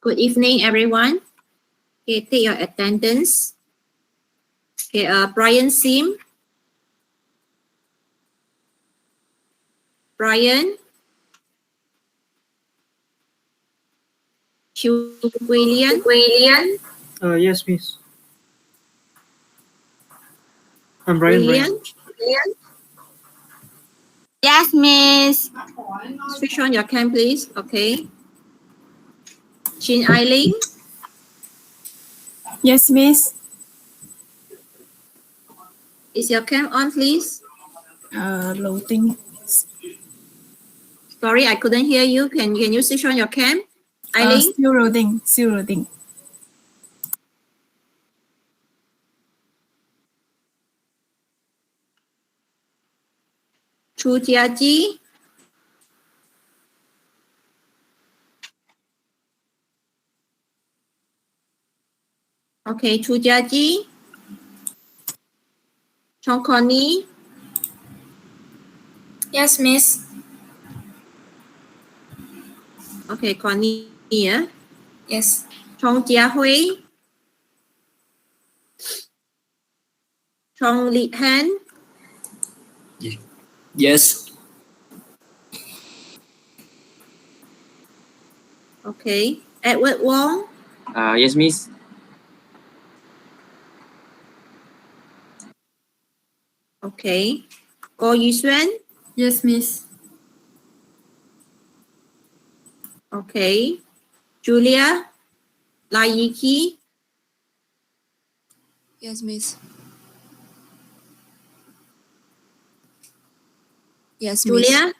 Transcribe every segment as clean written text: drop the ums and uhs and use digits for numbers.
Good evening, everyone. Okay, take your attendance. Okay, Brian Sim. Brian. William. Yes, miss. I'm Brian. William. Yes, miss. Switch on your cam, please. Okay. Chin Eileen. Yes, miss. Is your cam on, please? Loading. Sorry, I couldn't hear you. Can you switch on your cam? Eileen? Still loading. Still loading. Chu Jiaji. Okay, Chu Jiaji. Chong Connie. Yes, miss. Okay, Connie. Yeah. Yes. Chong Jiahui. Chong Li Han. Yes. Okay. Edward Wong. Yes, miss. Okay. Go Yusuen. Yes, miss. Okay. Julia. Lai Yiki. Yes, miss. Yes, Julia.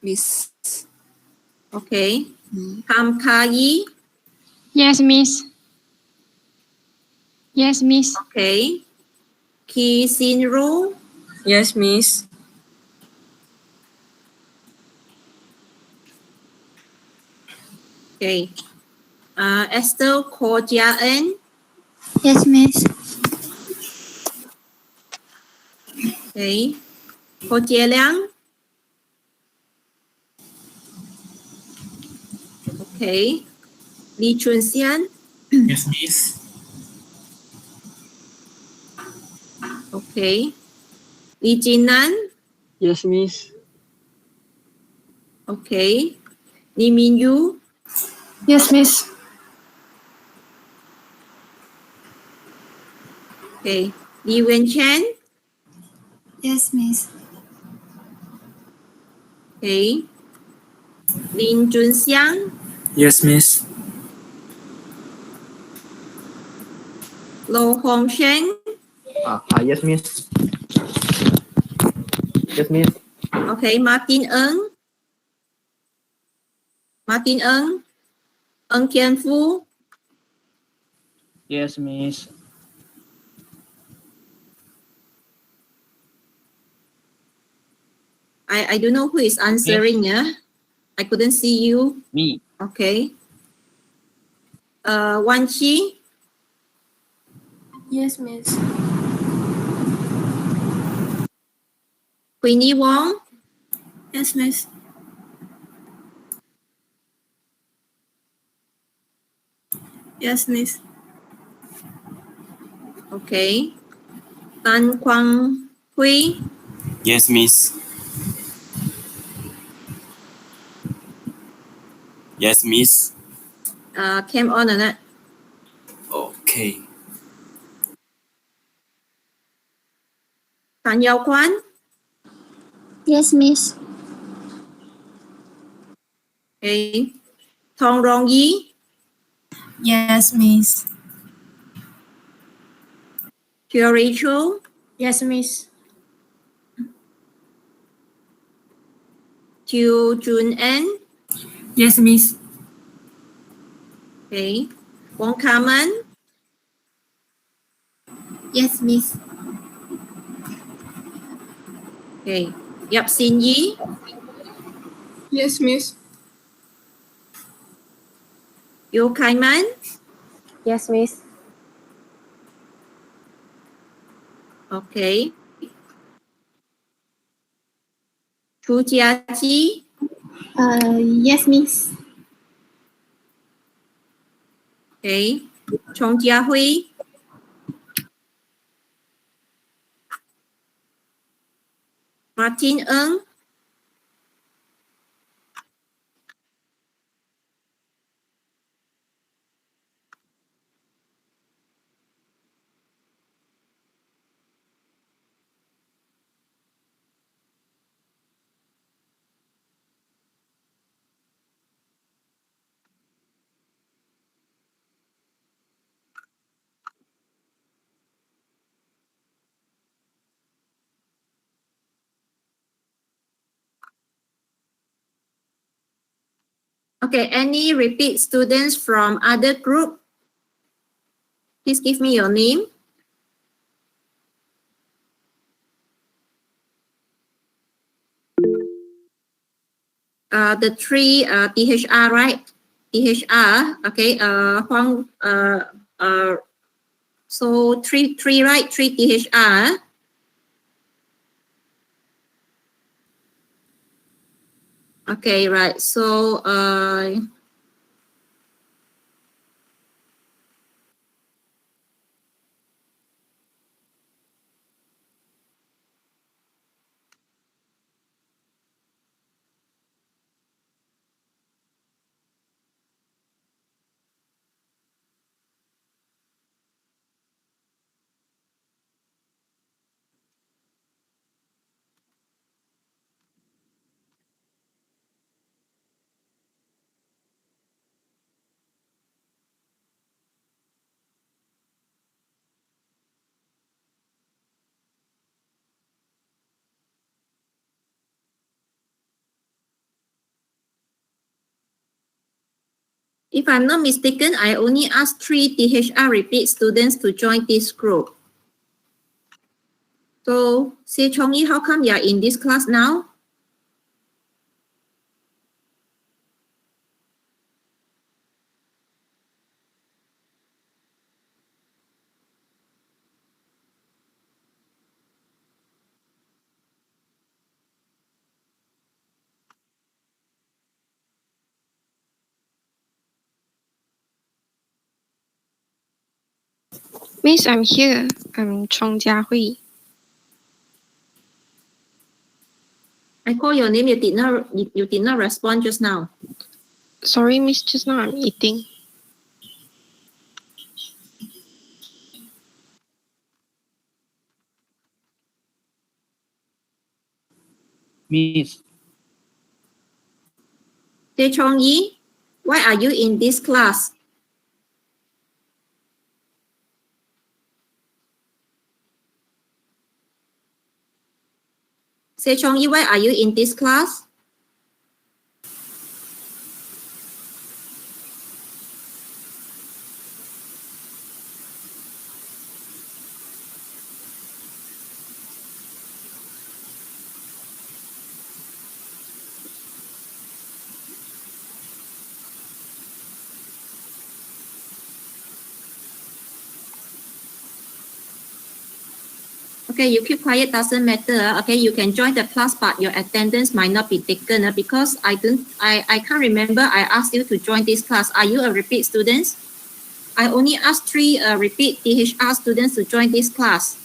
miss. Okay. Ham Kai. Yes, miss. Yes, miss. Okay. Ki Sin Ru. Yes, miss. Okay. Esther Ko Jia En. Yes, miss. Okay. Ko Jie Liang. Okay. Li Chun Xian. Yes, miss. Okay. Li Jinan. Yes, miss. Okay. Li Min Yu. Yes, miss. Okay. Li Wen Chen. Yes, miss. Okay. Lin Chun Xiang. Yes, miss. Lo Hong Sheng. Yes, miss. Yes, miss. Okay. Martin Ng. Martin Ng. Ng Kian Fu. Yes, miss. I don't know who is answering. Yeah. I couldn't see you. Me. Okay. Wan Chi. Yes, miss. Queenie Wong. Yes, miss. Yes, miss. Okay. Tan Quang Hui. Yes, miss. Yes, miss. Came on or not? Okay. Tan Yao Quan. Yes, miss. Okay. Thong Rong Yi. Yes, miss. Pure Rachel. Yes, miss. Chiu Jun En. Yes, miss. Okay. Wong Carmen. Yes, miss. Okay. Yap Xin Yi. Yes, miss. Yo Kai Man. Yes, miss. Okay. Chu Jia Ji. Yes, Miss. Okay. Chong Jia Hui. Martin Ng. Okay, any repeat students from other group? Please give me your name. The three THR, right? THR, okay, Huang, so three, right? Three THR. Okay, right. So, if I'm not mistaken, I only asked three THR repeat students to join this group. So, Xie Chongyi, how come you're in this class now? Miss, I'm here. I'm Chong Jiahui. I call your name, you did not respond just now. Sorry, Miss, just now I'm eating. Miss. Xie Chongyi, why are you in this class? Xie Chongyi, why are you in this class? Okay, you keep quiet, doesn't matter. Okay, you can join the class, but your attendance might not be taken because I can't remember I asked you to join this class. Are you a repeat student? I only asked three repeat THR students to join this class.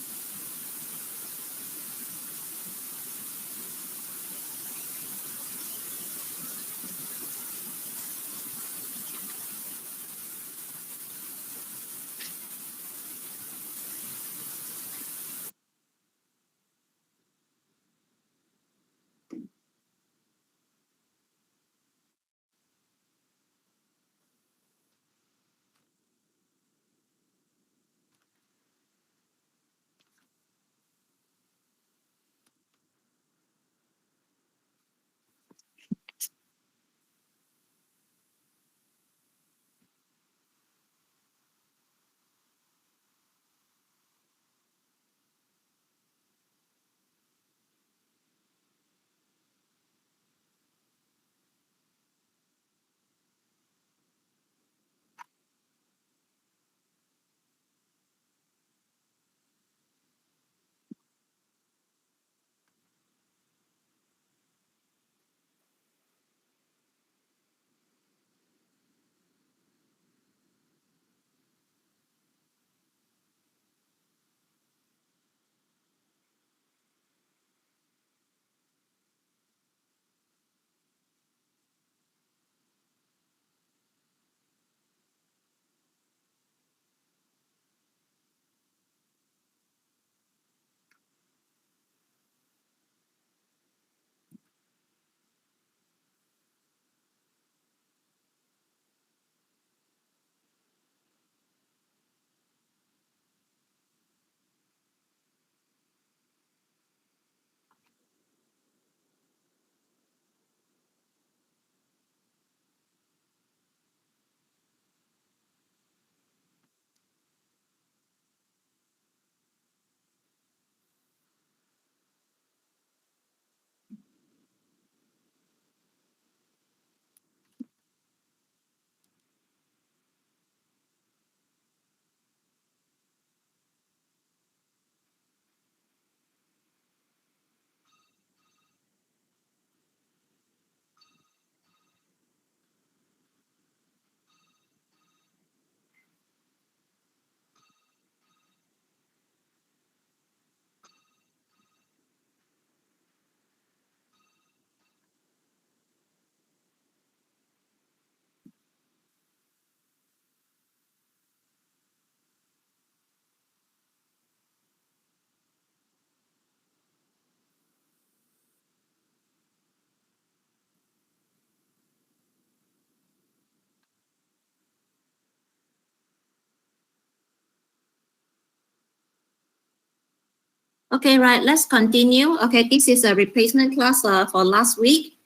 Okay, right, let's continue. Okay, this is a replacement class for last week.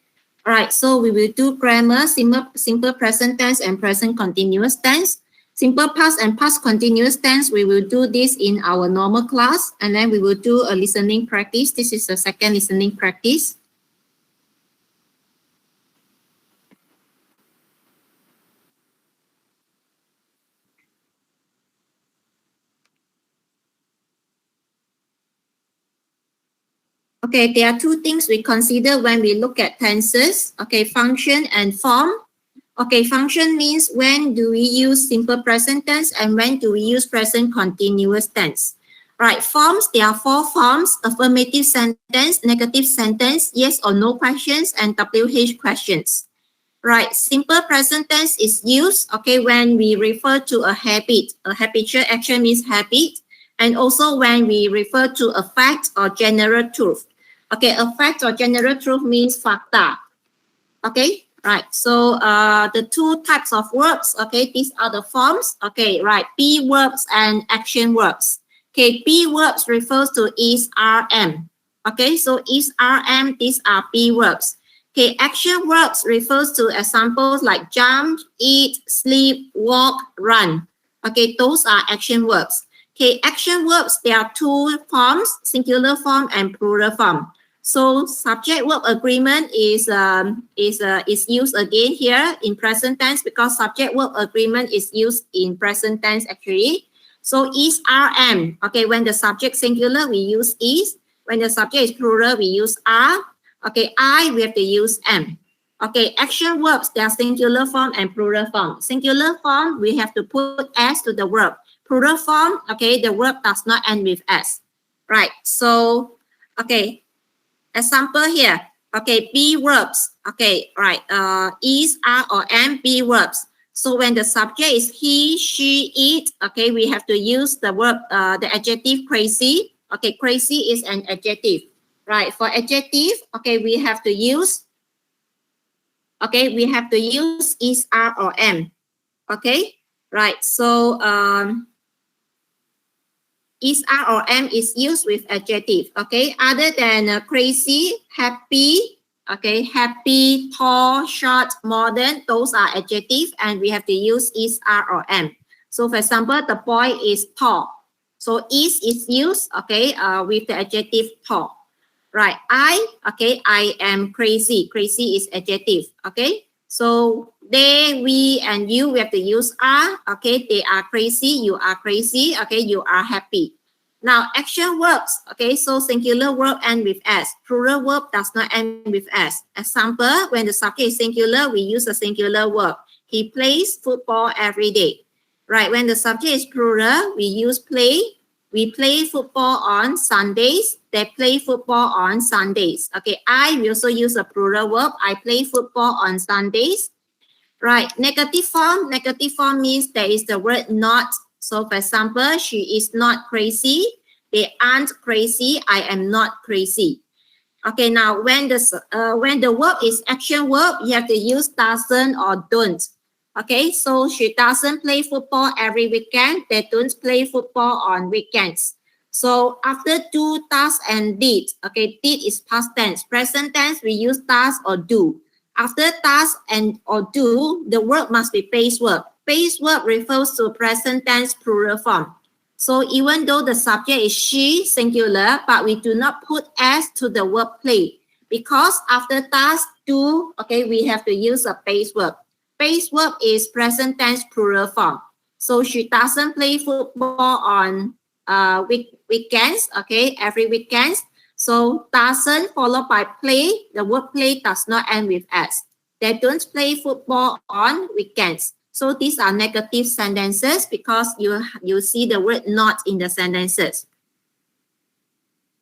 All right, so we will do grammar, simple present tense and present continuous tense. Simple past and past continuous tense, we will do this in our normal class, and then we will do a listening practice. This is the second listening practice. Okay, there are two things we consider when we look at tenses. Okay, function and form. Okay, function means when do we use simple present tense and when do we use present continuous tense. Right, forms, there are four forms: affirmative sentence, negative sentence, yes or no questions, and WH questions. Right, simple present tense is used, okay, when we refer to a habit. A habitual action means habit, and also when we refer to a fact or general truth. Okay, a fact or general truth means fakta. Okay, right. So the two types of verbs, okay, these are the forms. Okay, right. Be verbs and action verbs. Okay, be verbs refers to is, are, am. Okay, so is, are, am, these are be verbs. Okay, action verbs refers to examples like jump, eat, sleep, walk, run. Okay, those are action verbs. Okay, action verbs, there are two forms, singular form and plural form. So subject-verb agreement is used again here in present tense because subject-verb agreement is used in present tense actually. So is, are, am. Okay, when the subject singular, we use is. When the subject is plural, we use are. Okay, I, we have to use am. Okay, action verbs, they are singular form and plural form. Singular form, we have to put s to the verb. Plural form, okay, the verb does not end with s. Right, so, okay. Example here, okay, be verbs, okay, right, is, are, or am, be verbs. So when the subject is he, she, it, okay, we have to use the verb, the adjective crazy. Okay, crazy is an adjective, right? For adjective, okay, we have to use, is, are, or am, okay, right? So, is, are, or am is used with adjective, okay? Other than crazy, happy, okay, happy, tall, short, modern, those are adjective and we have to use is, are, or am. So for example, the boy is tall. So is used, okay, with the adjective tall. Right, I am crazy. Crazy is adjective, okay? So they, we, and you, we have to use are, okay? They are crazy, you are crazy, okay? You are happy. Now, action verbs, okay? So singular verb end with s. Plural verb does not end with s. Example, when the subject is singular, we use a singular verb. He plays football every day. Right, when the subject is plural, we use play. We play football on Sundays. They play football on Sundays. Okay, we also use a plural verb. I play football on Sundays. Right, negative form. Negative form means there is the word not. So for example, she is not crazy. They aren't crazy. I am not crazy. Okay, now when the verb is action verb, you have to use doesn't or don't. Okay, so she doesn't play football every weekend. They don't play football on weekends. So after do, does, and did, okay, did is past tense. Present tense, we use does or do. After does and or do, the verb must be base verb. Base verb refers to present tense plural form. So even though the subject is she, singular, but we do not put s to the verb play because after does, do, okay, we have to use a base verb. Base verb is present tense plural form. So she doesn't play football on weekends, okay, every weekends. So doesn't followed by play. The word play does not end with s. They don't play football on weekends. So these are negative sentences because you see the word not in the sentences.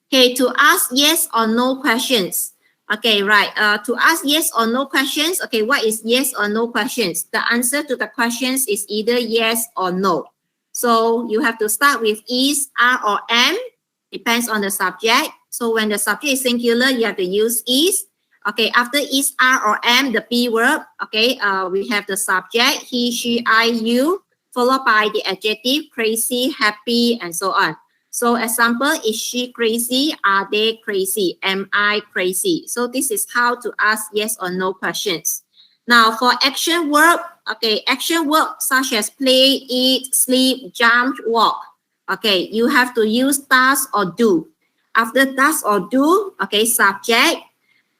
Okay, to ask yes or no questions. Okay, right. To ask yes or no questions, okay, what is yes or no questions? The answer to the questions is either yes or no. So you have to start with is, are, or am. Depends on the subject. So when the subject is singular, you have to use is. Okay, after is, are, or am, the be verb, okay, we have the subject, he, she, I, you, followed by the adjective, crazy, happy, and so on. So example, is she crazy? Are they crazy? Am I crazy? So this is how to ask yes or no questions. Now for action verb, okay, action verb such as play, eat, sleep, jump, walk. Okay, you have to use does or do. After does or do, okay, subject.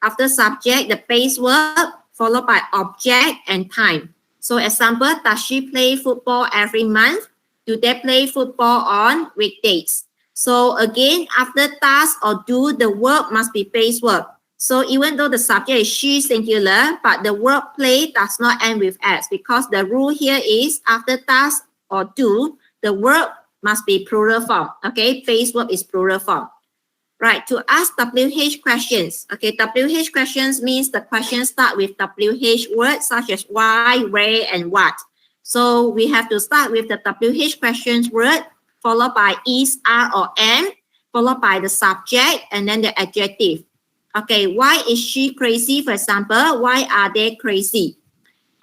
After subject, the base verb followed by object and time. So example, does she play football every month? Do they play football on weekdays? So again, after does or do, the verb must be base verb. So even though the subject is she singular, but the verb play does not end with s, because the rule here is after does or do, the verb must be plural form. Okay, base verb is plural form. Right, to ask WH questions. Okay, WH questions means the questions start with WH words such as why, where, and what. So we have to start with the WH questions word, followed by is, are, or am, followed by the subject, and then the adjective. Okay, why is she crazy? For example, why are they crazy?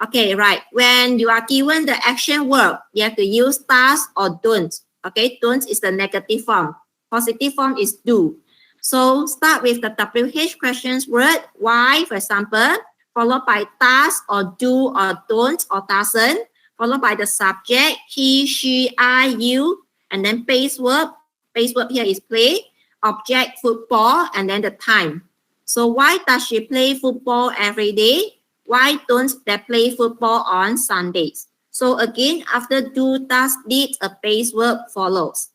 Okay, right. When you are given the action verb, you have to use does or don't. Okay, don't is the negative form. Positive form is do. So start with the WH questions word, why, for example, followed by does or do or don't or doesn't, followed by the subject, he, she, I, you, and then base verb. Base verb here is play, object, football, and then the time. So why does she play football every day? Why don't they play football on Sundays? So again, after do, does, did, a base verb follows.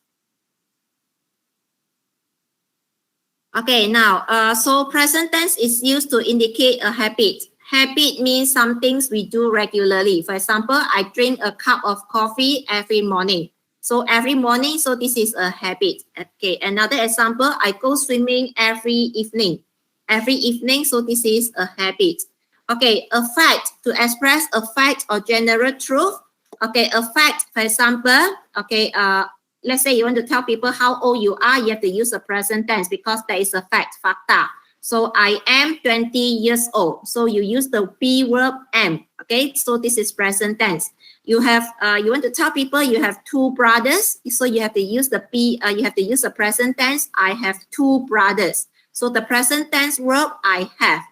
Okay, now, so present tense is used to indicate a habit. Habit means some things we do regularly. For example, I drink a cup of coffee every morning. So every morning, so this is a habit. Okay, another example, I go swimming every evening. Every evening, so this is a habit. Okay, a fact, to express a fact or general truth. Okay, a fact, for example, okay, let's say you want to tell people how old you are, you have to use the present tense because there is a fact, facta. So I am 20 years old. So you use the be verb am. Okay, so this is present tense. You have, you want to tell people you have two brothers. So you have to use the be, you have to use the present tense. I have two brothers. So the present tense verb I have.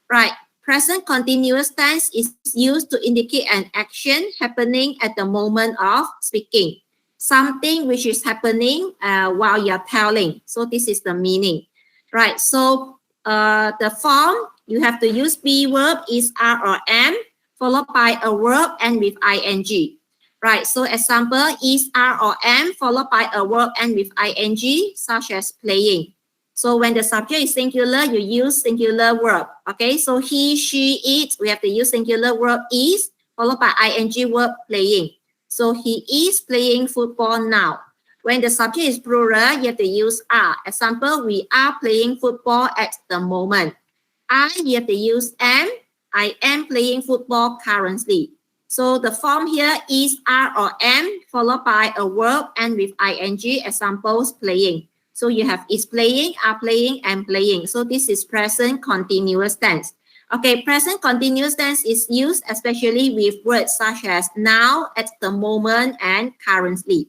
Right. Present continuous tense is used to indicate an action happening at the moment of speaking. Something which is happening while you're telling. So this is the meaning. Right. So the form, you have to use be verb is, are, or am, followed by a verb and with ing. Right. So example, is, are, or am, followed by a verb and with ing, such as playing. So when the subject is singular, you use singular verb. Okay, so he, she, it, we have to use singular verb is, followed by ing verb playing. So he is playing football now. When the subject is plural, you have to use are. Example, we are playing football at the moment. You have to use am. I am playing football currently. So the form here is, are, or am, followed by a verb and with ing, examples, playing. So you have is playing, are playing, and playing. So this is present continuous tense. Okay, present continuous tense is used especially with words such as now, at the moment, and currently.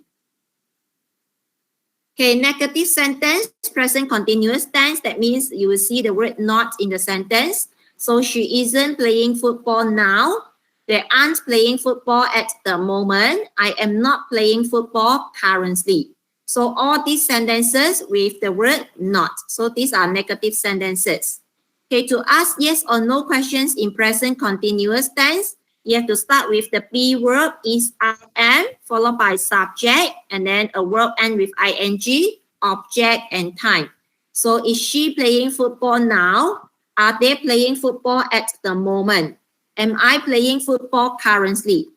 Okay, negative sentence, present continuous tense. That means you will see the word not in the sentence. So she isn't playing football now. They aren't playing football at the moment. I am not playing football currently. So all these sentences with the word not. So these are negative sentences. Okay, to ask yes or no questions in present continuous tense, you have to start with the be verb is, are, am, followed by subject, and then a verb end with ing, object, and time. So is she playing football now? Are they playing football at the moment? Am I playing football currently?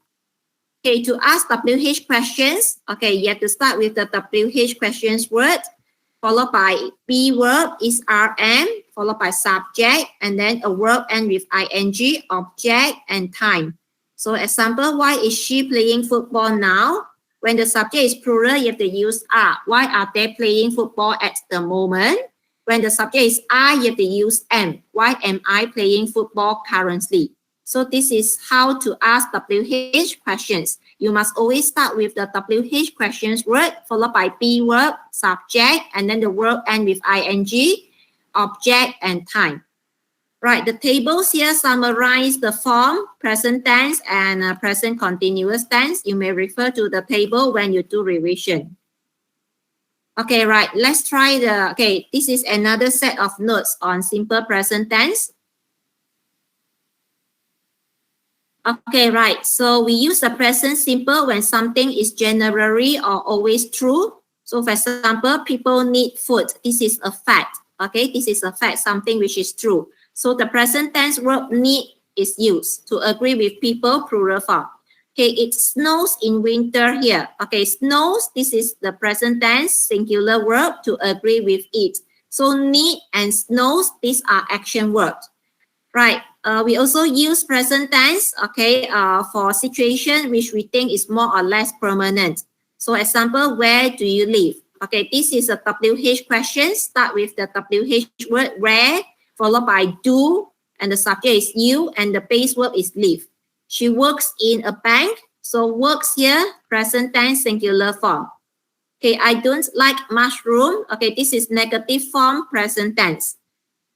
Okay, to ask WH questions, okay, you have to start with the WH questions word, followed by be verb is, are, am, followed by subject, and then a verb end with ing, object, and time. So example, why is she playing football now? When the subject is plural, you have to use are. Why are they playing football at the moment? When the subject is I, you have to use am. Why am I playing football currently? So this is how to ask WH questions. you must always start with the WH questions word, followed by be verb, subject, and then the verb end with ing, object, and time. Right, the tables here summarize the form, present tense, and present continuous tense. You may refer to the table when you do revision. Okay, right, let's try this is another set of notes on simple present tense. Okay, right, so we use the present simple when something is generally or always true. So for example, people need food. This is a fact. Okay, this is a fact, something which is true. So the present tense verb need is used to agree with people, plural form. Okay, it snows in winter here. Okay, snows, this is the present tense singular verb to agree with it. So need and snows, these are action verbs. Right, we also use present tense, okay, for situation which we think is more or less permanent. So example, where do you live? Okay, this is a WH question. Start with the WH word where, followed by do, and the subject is you, and the base verb is live. She works in a bank, so works here, present tense singular form. Okay, I don't like mushroom. Okay, this is negative form, present tense.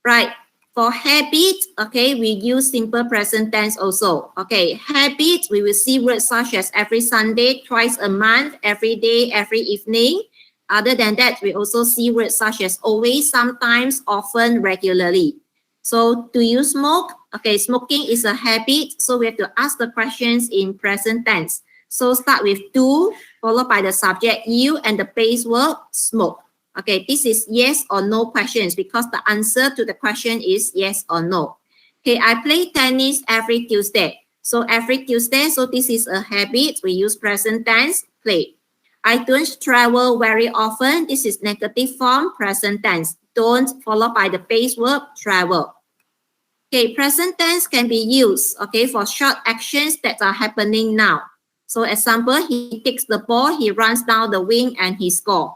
Right, for habit, okay, we use simple present tense also. Okay, habit, we will see words such as every Sunday, twice a month, every day, every evening. Other than that, we also see words such as always, sometimes, often, regularly. So do you smoke? Okay, smoking is a habit. So we have to ask the questions in present tense. So start with do, followed by the subject you, and the base verb smoke. Okay, this is yes or no questions because the answer to the question is yes or no. Okay, I play tennis every Tuesday. So every Tuesday, so this is a habit. We use present tense, play. I don't travel very often. This is negative form, present tense. Don't, followed by the base verb, travel. Okay, present tense can be used, okay, for short actions that are happening now. So example, he takes the ball, he runs down the wing, and he scores.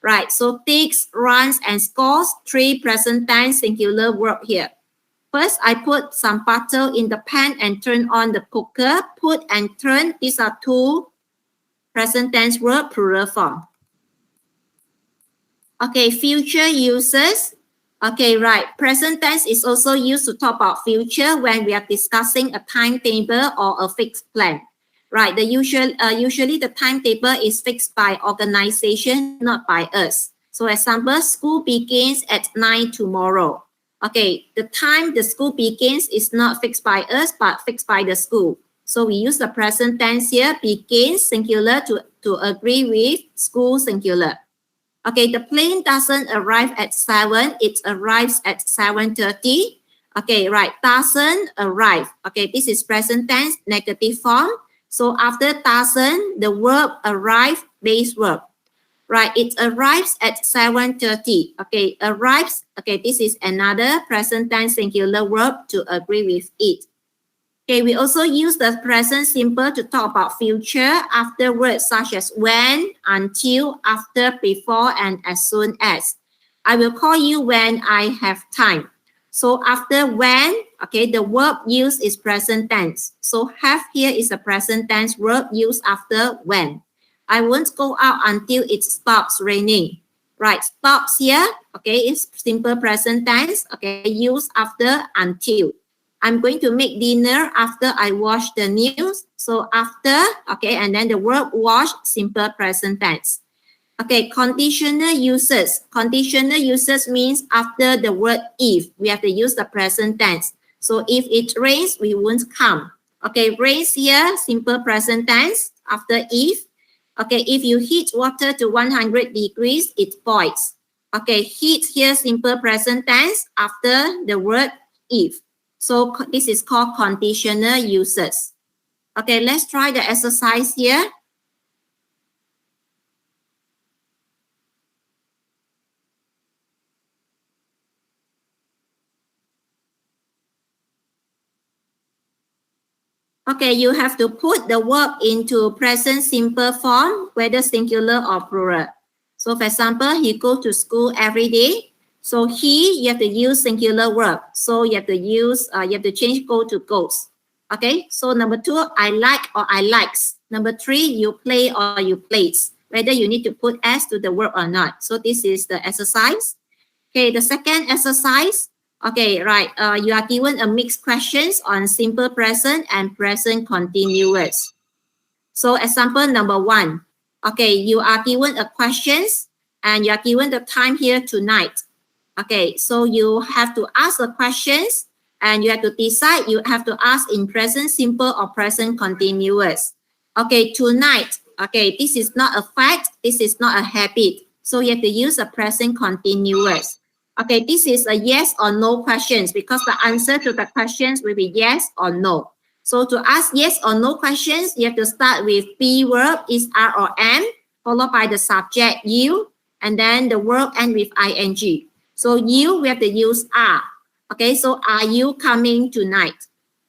Right, so takes, runs, and scores, 3 present tense singular verb here. First, I put some butter in the pan and turn on the cooker. Put and turn, these are 2 present tense verb, plural form. Okay, future uses. Okay, right. Present tense is also used to talk about future when we are discussing a timetable or a fixed plan. Right, usually the timetable is fixed by organization, not by us. So example, school begins at 9 tomorrow. Okay, the time the school begins is not fixed by us, but fixed by the school. So we use the present tense here, begins singular to agree with school singular. Okay, the plane doesn't arrive at 7, it arrives at 7:30. Okay, right, doesn't arrive. Okay, this is present tense, negative form. So after doesn't, the verb arrive, base verb. Right, it arrives at 7:30. Okay, arrives. Okay, this is another present tense singular verb to agree with it. Okay, we also use the present simple to talk about future after words such as when, until, after, before, and as soon as. I will call you when I have time. So after when, okay, the verb used is present tense. So have here is a present tense verb used after when. I won't go out until it stops raining. Right, stops here, okay, it's simple present tense, okay, used after until. I'm going to make dinner after I watch the news. So after, okay, and then the verb watch, simple present tense. Okay, conditional uses. Conditional uses means after the word if, we have to use the present tense. So if it rains, we won't come. Okay, rains here, simple present tense, after if. Okay, if you heat water to 100 degrees, it boils. Okay, heat here, simple present tense, after the word if. So this is called conditional uses. Okay, let's try the exercise here. Okay, you have to put the verb into present simple form, whether singular or plural. So for example, he goes to school every day. So he, you have to use singular verb. So you have to use, you have to change go to goes. Okay, so number 2, I like or I likes. Number 3, you play or you place, whether you need to put S to the verb or not. So this is the exercise. Okay, the second exercise. Okay, right. You are given a mixed questions on simple present and present continuous. So example number 1. Okay, you are given a questions and you are given the time here tonight. Okay, so you have to ask the questions and you have to decide you have to ask in present simple or present continuous. Okay, tonight. Okay, this is not a fact. This is not a habit. So you have to use a present continuous. Okay, this is a yes or no questions because the answer to the questions will be yes or no. So to ask yes or no questions, you have to start with be verb is are or am, followed by the subject you, and then the verb end with ing. So you, we have to use are. Okay, so are you coming tonight?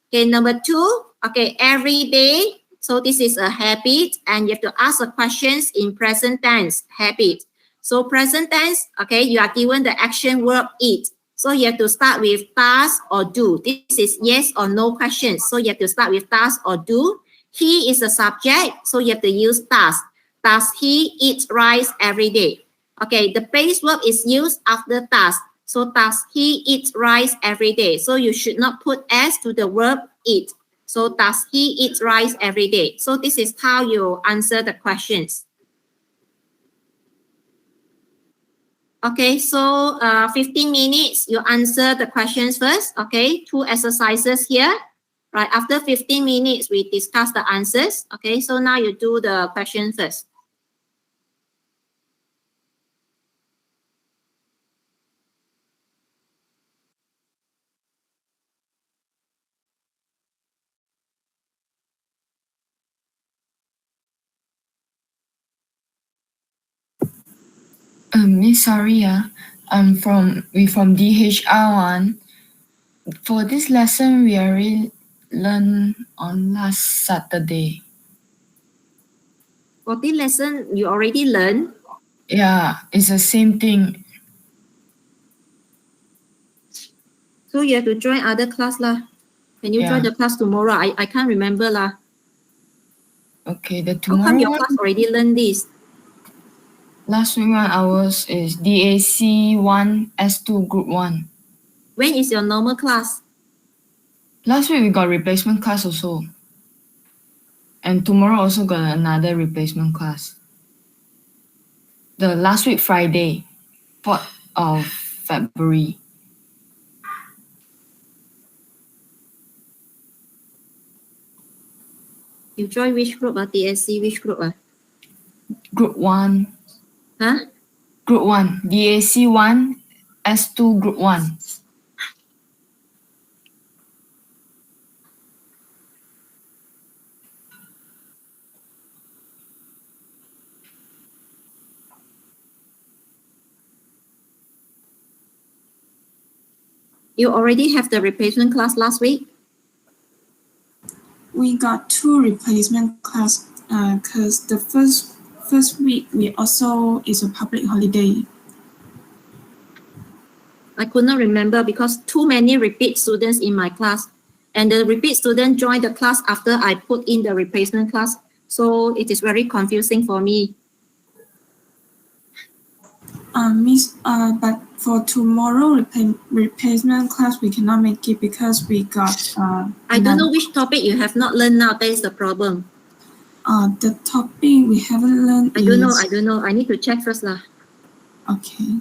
Okay, number 2, okay, every day. So this is a habit and you have to ask the questions in present tense, habit. So present tense, okay, you are given the action verb eat. So you have to start with does or do. This is yes or no questions. So you have to start with does or do. He is a subject, so you have to use does. Does he eat rice every day? Okay, the base verb is used after does. So does he eat rice every day? So you should not put S to the verb eat. So does he eat rice every day? So this is how you answer the questions. Okay, so 15 minutes, you answer the questions first. Okay, 2 exercises here. Right, after 15 minutes, we discuss the answers. Okay, so now you do the question first. Miss, sorry, we from DHR1. For this lesson, we already learned on last Saturday. For this lesson, you already learned. Yeah, it's the same thing. So you have to join other class lah. Can you join the class tomorrow? I can't remember lah. Okay, the How come your tomorrow class already learned this? last week 1 hours is DAC 1 S2 group 1. When is your normal class? Last week we got replacement class also. And tomorrow also got another replacement class. The last week Friday, 4th of February. You join which group? DSC, which group? Group 1. Huh? Group 1. DAC 1 S2 group 1. You already have the replacement class last week? We got 2 replacement class because the first week we also is a public holiday. I could not remember because too many repeat students in my class, and the repeat student joined the class after I put in the replacement class. So it is very confusing for me. Miss, but for tomorrow replacement class we cannot make it because we got. I don't know which topic you have not learned now. That is the problem. The topic we haven't learned. I don't know. I need to check first lah. Okay.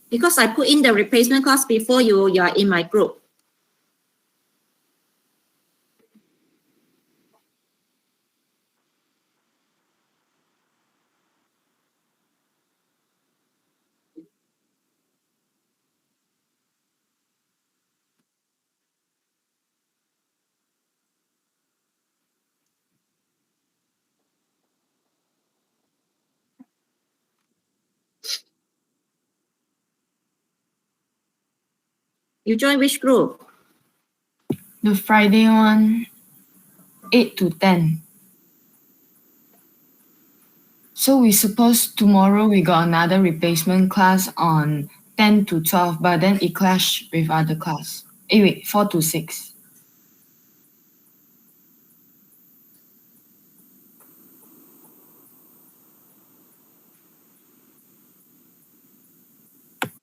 Because I put in the replacement class before you are in my group. You join which group? The Friday one, 8 to 10. So we suppose tomorrow we got another replacement class on 10 to 12, but then it clashed with other class. 4 to 6.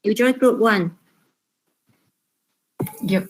You join group 1. Yep.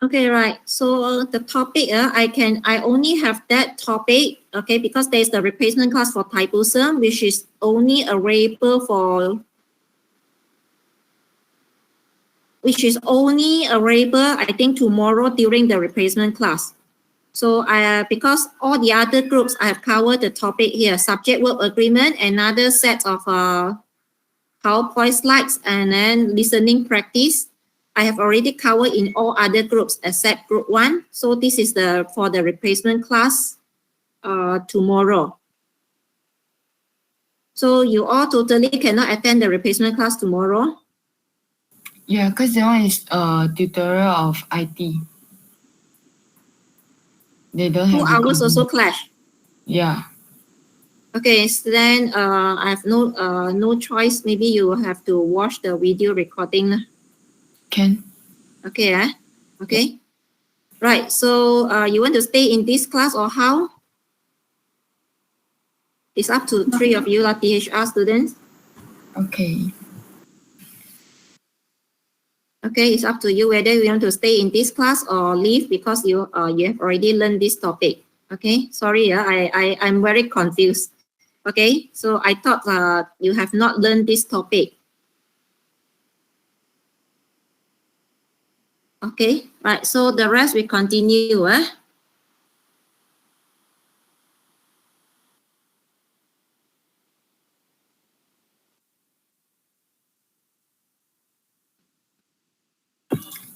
Okay, right. So the topic, I only have that topic, okay, because there's the replacement class for typism, which is only available I think, tomorrow during the replacement class. So because all the other groups I have covered the topic here, subject verb agreement, another set of PowerPoint slides, and then listening practice. I have already covered in all other groups except group 1. So this is for the replacement class tomorrow. So you all totally cannot attend the replacement class tomorrow? Yeah, because that one is tutorial of IT. They don't 2 have hours recording. also clash. Yeah. Okay, so then I have no choice. Maybe you have to watch the video recording. Can. Okay, okay. Right, so you want to stay in this class or how? It's up to 3 of you, THR students. Okay. Okay, it's up to you whether you want to stay in this class or leave because you have already learned this topic. Okay, sorry, I'm very confused. Okay, so I thought you have not learned this topic. Okay, right, so the rest we continue.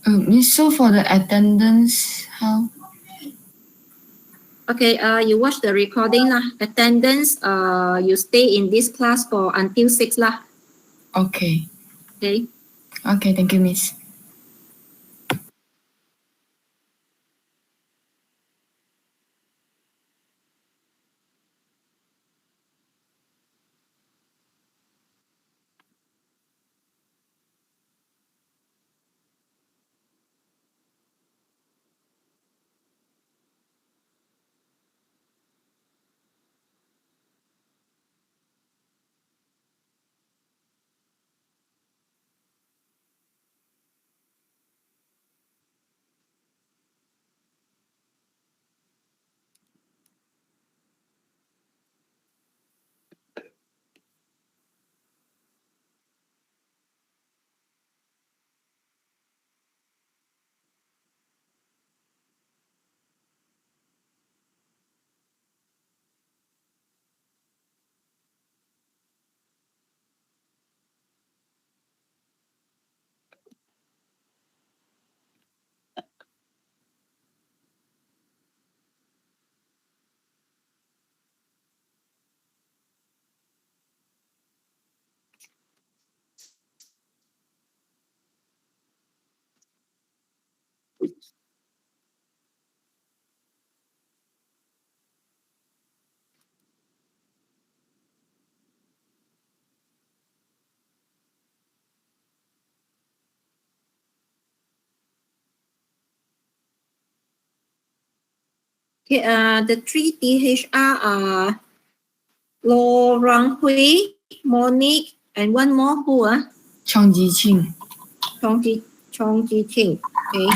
Miss, so for the attendance, how? Okay, you watch the recording lah. Attendance, you stay in this class for until 6 lah. Okay. Okay. Okay, thank you, Miss. Okay, the three THR are Lo Rang Hui, Monique, and one more who? Chong Ji Ching. Chong Ji Ching. Okay.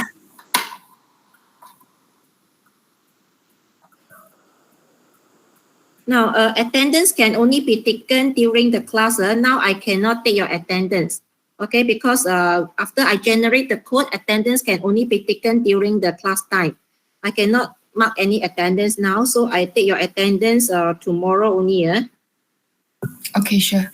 Now, attendance can only be taken during the class. Now I cannot take your attendance. Okay, because after I generate the code, attendance can only be taken during the class time. I cannot mark any attendance now, so I take your attendance tomorrow only. Okay, sure.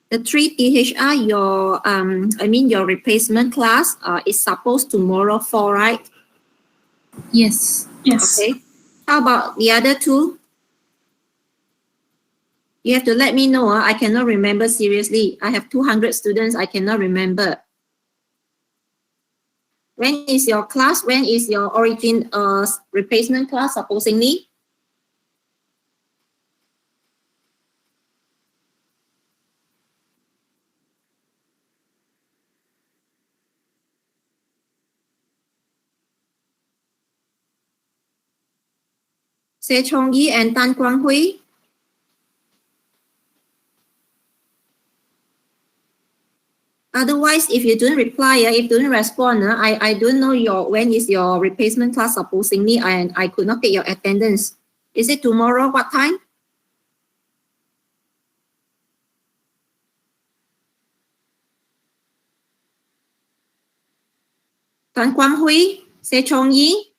The three THR, your replacement class is supposed tomorrow 4, right? Yes. Yes. Okay. How about the other two? You have to let me know. I cannot remember seriously. I have 200 students. I cannot remember. When is your class? When is your replacement class, supposedly? Se Chong Yi and Tan Quang Hui. Otherwise, if you don't reply, if you don't respond, I don't know when is your replacement class supposedly, and I could not take your attendance. Is it tomorrow? What time? Tan Quang Hui, Se Chong Yi.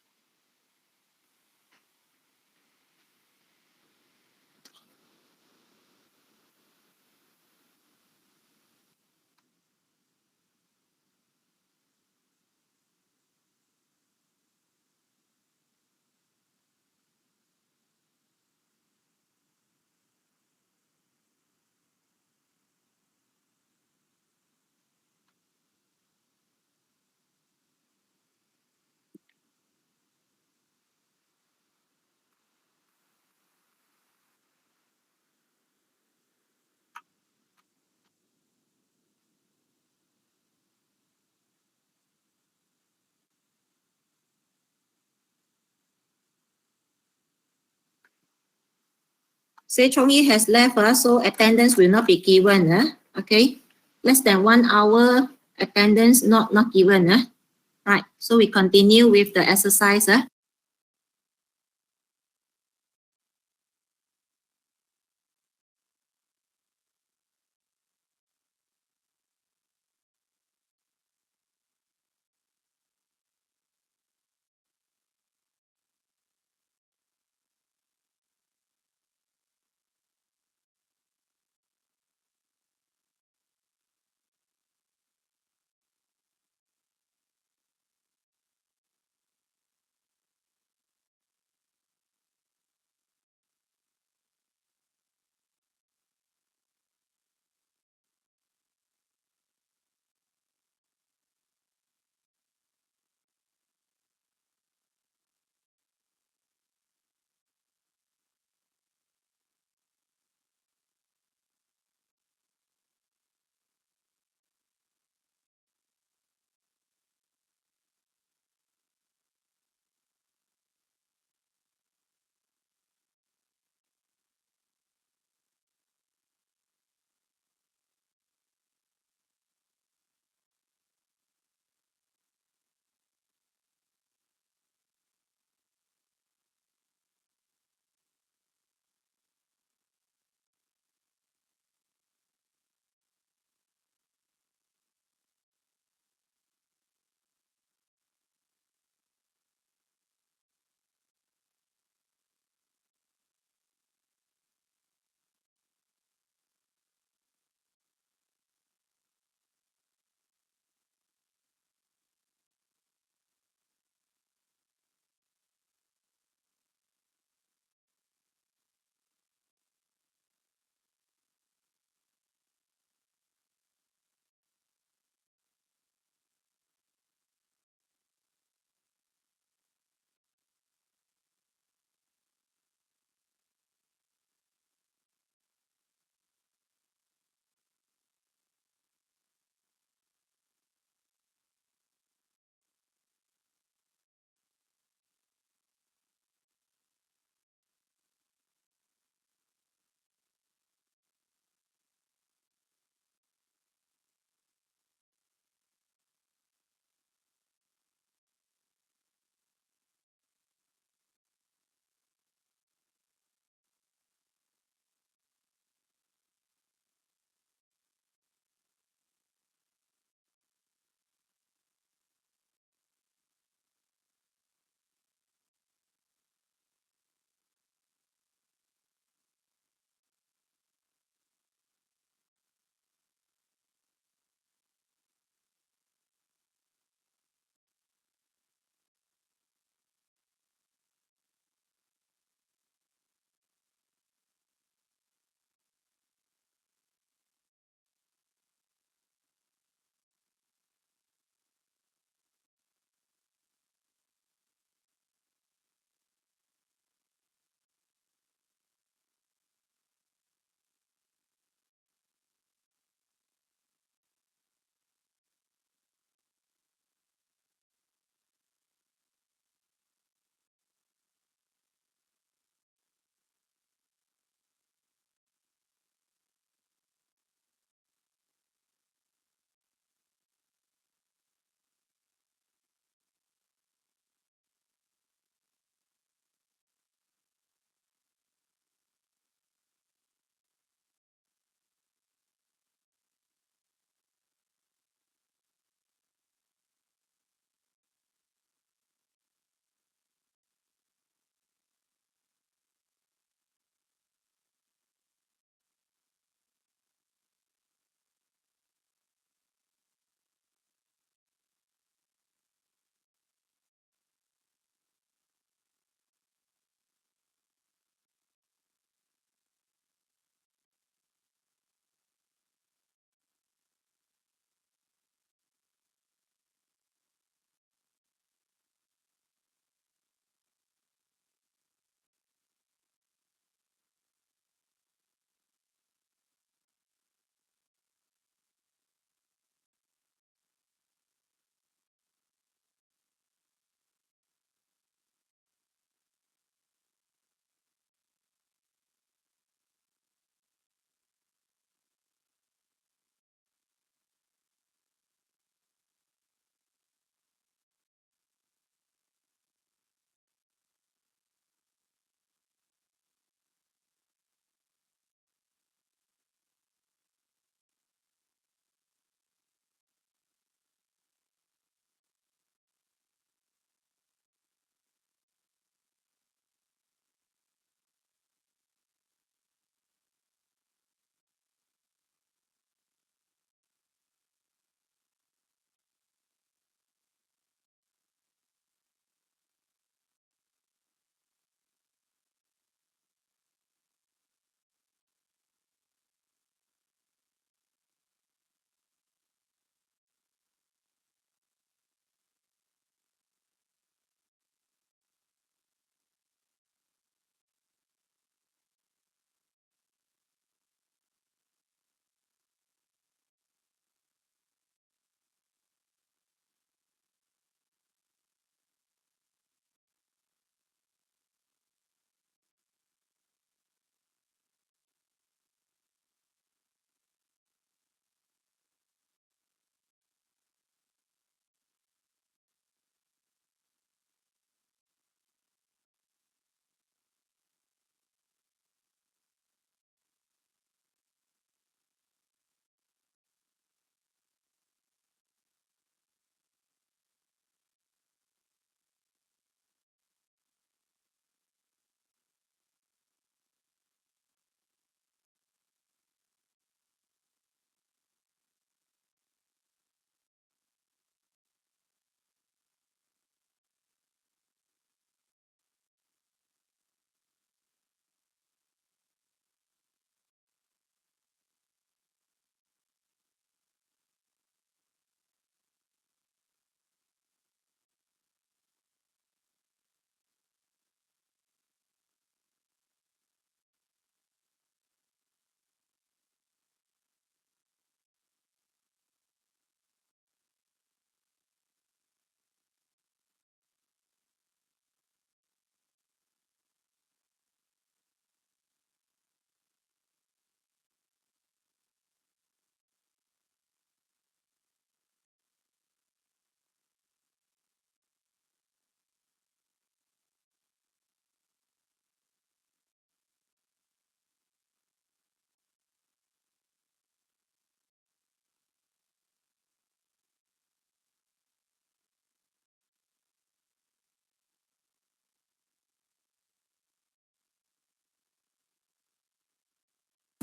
Se Chong Yi has left, so attendance will not be given. Okay, less than 1 hour attendance not given. Right, so we continue with the exercise.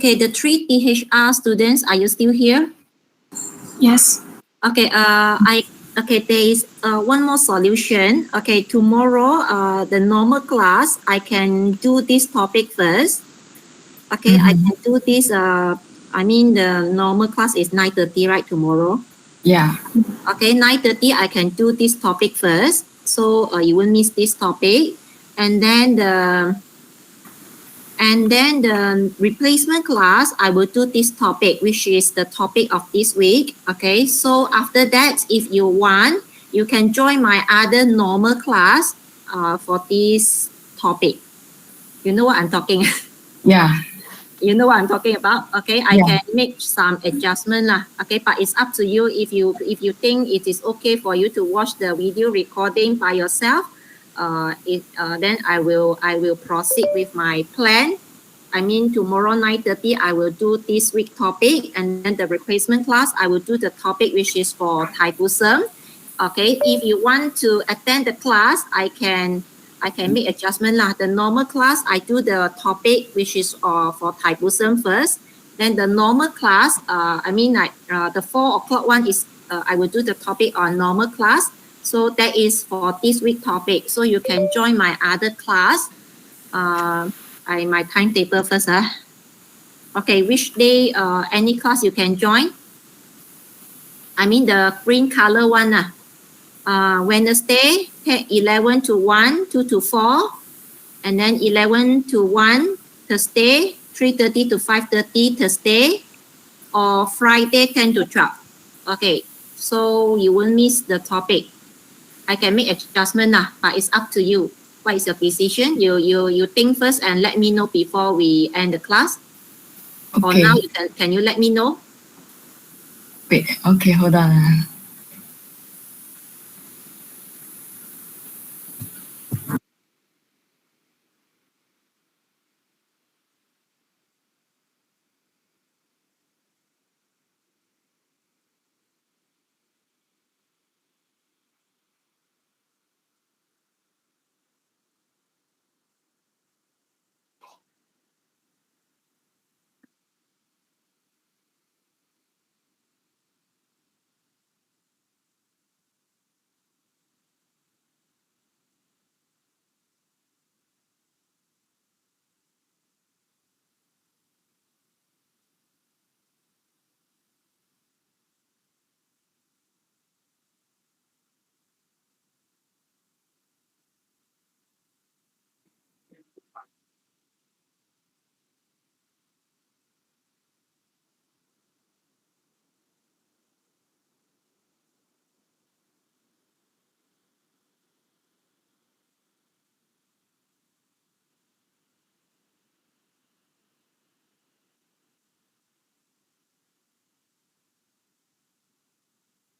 Okay, the three THR students, are you still here? Yes. Okay, there is one more solution. Okay, tomorrow, the normal class, I can do this topic first. Okay, I can do this, the normal class is 9:30, right, tomorrow? Yeah. Okay, 9:30, I can do this topic first. So you won't miss this topic. And then the replacement class, I will do this topic, which is the topic of this week. Okay, so after that, if you want, you can join my other normal class for this topic. You know what I'm talking Yeah. You know what I'm talking about. Okay, I Yeah. can make some adjustment lah. Okay, but it's up to you. If you think it is okay for you to watch the video recording by yourself, then I will proceed with my plan. I mean, tomorrow 9:30 I will do this week topic, and then the replacement class I will do the topic which is for Thai Busan. Okay, if you want to attend the class, I can make adjustment lah. The normal class, I do the topic which is for Thai Busan first. Then the normal class, the 4 o'clock one is I will do the topic on normal class. So that is for this week topic. So you can join my other class. My timetable first. Okay, which day? Any class you can join? I mean the green color one. Wednesday, 11 to 1, 2 to 4, and then 11 to 1, Thursday, 3:30 to 5:30, Thursday, or Friday, 10 to 12. Okay, so you won't miss the topic. I can make adjustment, but it's up to you. What is your decision? You think first and let me know before we end the class. Or Okay. now, can you let me know? Wait. Okay. Hold on.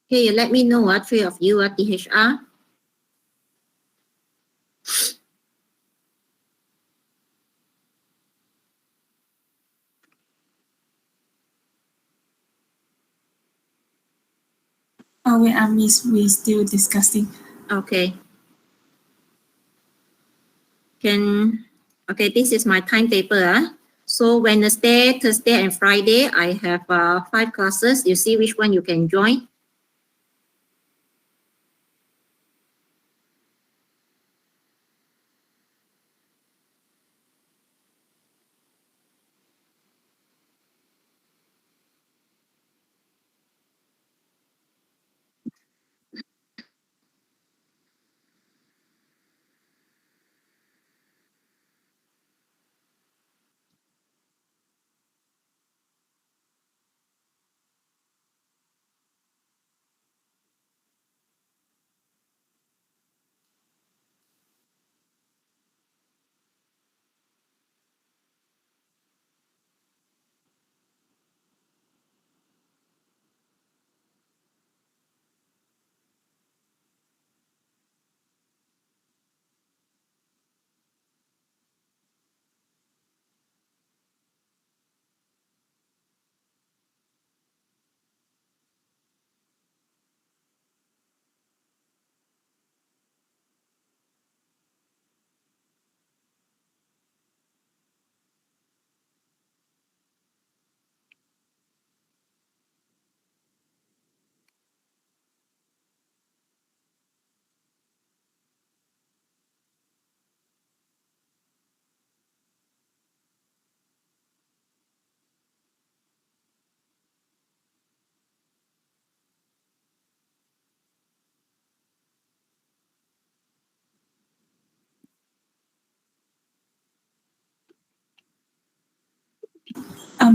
Okay, you let me know, three of you, THR. Oh, wait, Miss, we still discussing. Okay. Okay, this is my timetable. So Wednesday, Thursday, and Friday, I have 5 classes. You see which one you can join.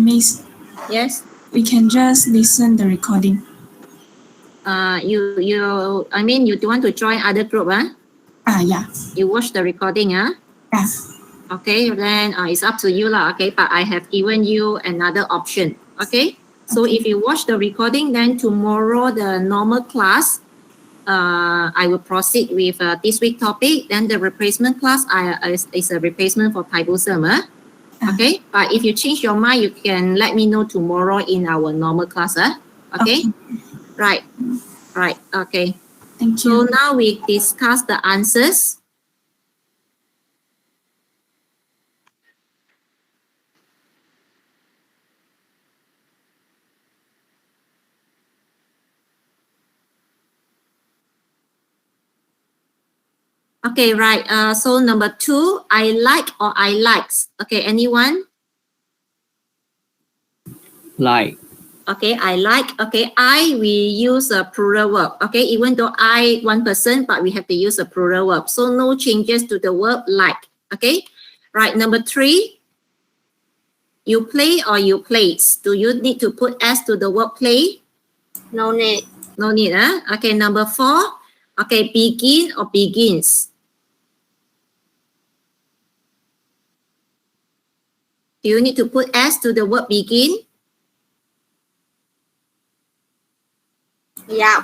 Miss, Yes. we can just listen the recording. I mean, you want to join other group, huh? Yeah. You watch the recording, huh? Yeah. Okay, then it's up to you lah. Okay, but I have given you another option. Okay, so Okay. if you watch the recording, then tomorrow the normal class, I will proceed with this week topic. Then the replacement class is a replacement for Taibusam. Okay, but if you change your mind, you can let me know tomorrow in our normal class. Okay, right, right. Okay. Thank So you. now we discuss the answers. Okay, right. So number 2, I like or I likes. Okay, anyone? Like. Okay, I like. Okay, we use a plural verb. Okay, even though I one person, but we have to use a plural verb. So no changes to the verb like. Okay, right. Number 3, you play or you plays. Do you need to put s to the verb play? No need. No need. Okay, number 4, okay, begin or begins. Do you need to put s to the verb begin? Yeah.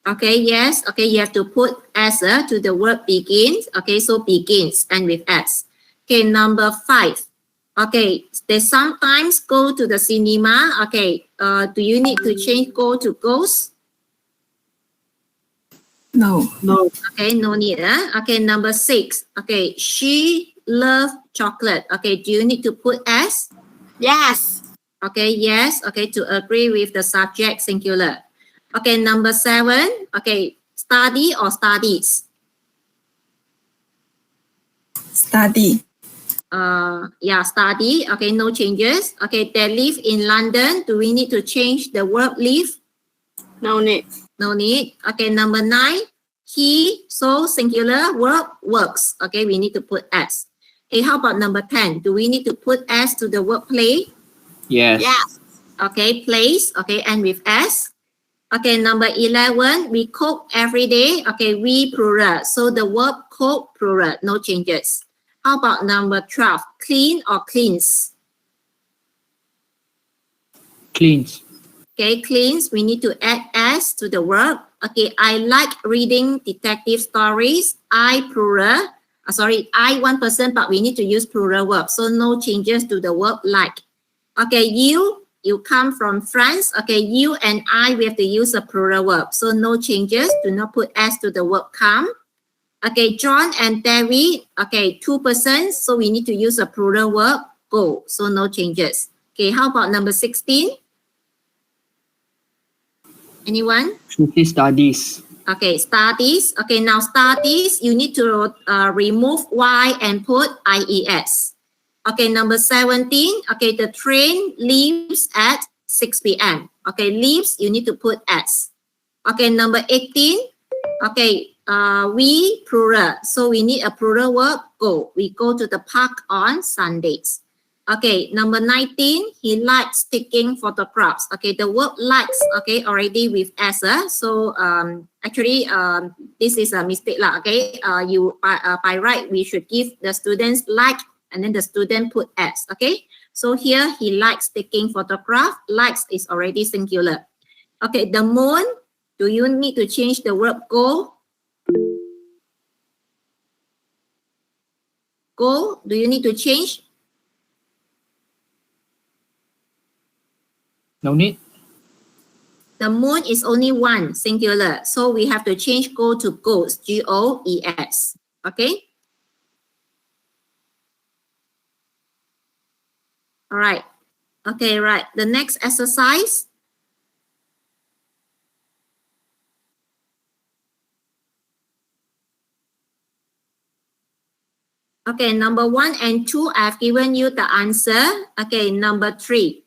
Okay, yes. Okay, you have to put s to the word begins. Okay, so begins and with s. Okay, number 5. Okay, they sometimes go to the cinema. Okay, do you need to change go to goes? No. No. Okay, no need. Okay, number 6. Okay, she loves chocolate. Okay, do you need to put s? Yes. Okay, yes. Okay, to agree with the subject singular. Okay, number 7. Okay, study or studies. Study. Yeah, study. Okay, no changes. Okay, they live in London. Do we need to change the verb live? No need. No need. Okay, number 9. He, so singular, verb works. Okay, we need to put s. Okay, how about number 10? Do we need to put s to the verb play? Yes. Yes. Okay, plays. Okay, and with s. Okay, number 11, we cook every day. Okay, we plural. So the verb cook plural, no changes. How about number 12, clean or cleans? Cleans. Okay, cleans, we need to add s to the verb. Okay, I like reading detective stories. I plural. I one person, but we need to use plural verb. So no changes to the verb like. Okay, you come from France. Okay, you and I, we have to use a plural verb. So no changes. Do not put s to the verb come. Okay, John and Terry. Okay, 2 persons. So we need to use a plural verb go. So no changes. Okay, how about number 16? Anyone? She studies. Okay, studies. Okay, now studies, you need to remove y and put ies. Okay, number 17. Okay, the train leaves at 6 p.m. Okay, leaves, you need to put s. Okay, number 18. Okay, we plural. So we need a plural verb go. We go to the park on Sundays. Okay, number 19. He likes taking photographs. Okay, the word likes, okay, already with s. So actually this is a mistake lah. Okay, you by right we should give the students like and then the student put s. Okay, so here he likes taking photograph. Likes is already singular. Okay, the moon. Do you need to change the verb go? Go. Do you need to change? No need. The moon is only one, singular. So we have to change go to goes, G-O-E-S. Okay? All right. Okay, right. The next exercise. Okay, number 1 and 2, I've given you the answer. Okay, number 3.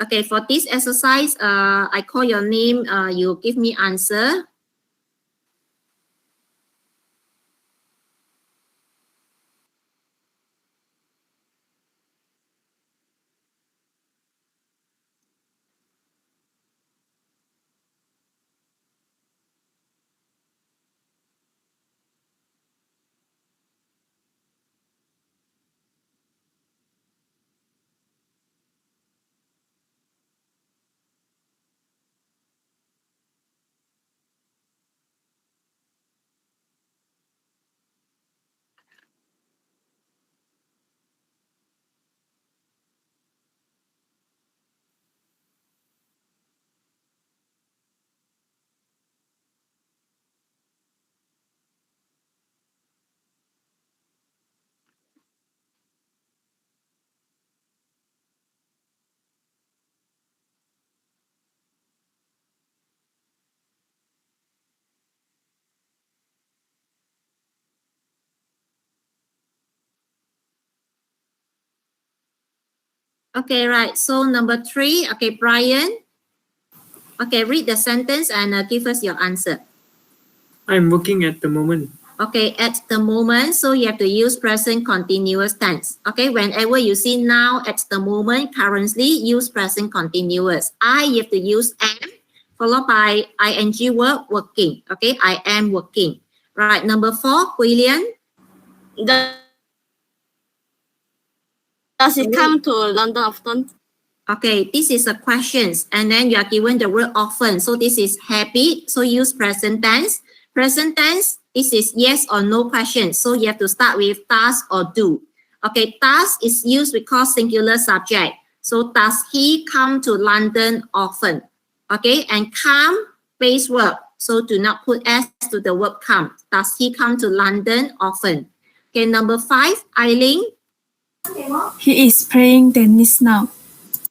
Okay, for this exercise, I call your name, you give me answer. Okay, right. So number 3. Okay, Brian. Okay, read the sentence and give us your answer. I'm working at the moment. Okay, at the moment, so you have to use present continuous tense. Okay, whenever you see now, at the moment, currently, use present continuous. You have to use am, followed by ing verb, working. Okay, I am working. Right, number 4, William. Does it come to London often? Okay, this is a questions, and then you are given the word often. So this is habit, so use present tense. Present tense, this is yes or no question. So you have to start with does or do. Okay, does is used because singular subject. So does he come to London often? Okay, and come, base verb. So do not put s to the verb come. Does he come to London often? Okay, number 5, Eileen. He is playing tennis now.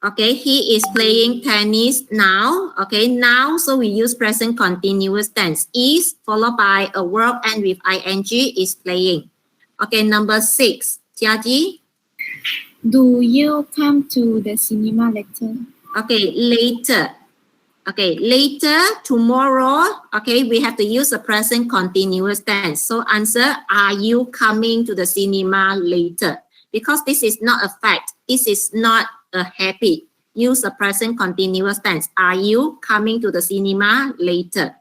Okay, he is playing tennis now. Okay, now, so we use present continuous tense. Is followed by a verb and with ing is playing. Okay, number 6, Jiaji. Do you come to the cinema later? Okay, later. Okay, later, tomorrow. Okay, we have to use a present continuous tense. So answer, are you coming to the cinema later? Because this is not a fact. This is not a habit. Use a present continuous tense. Are you coming to the cinema later?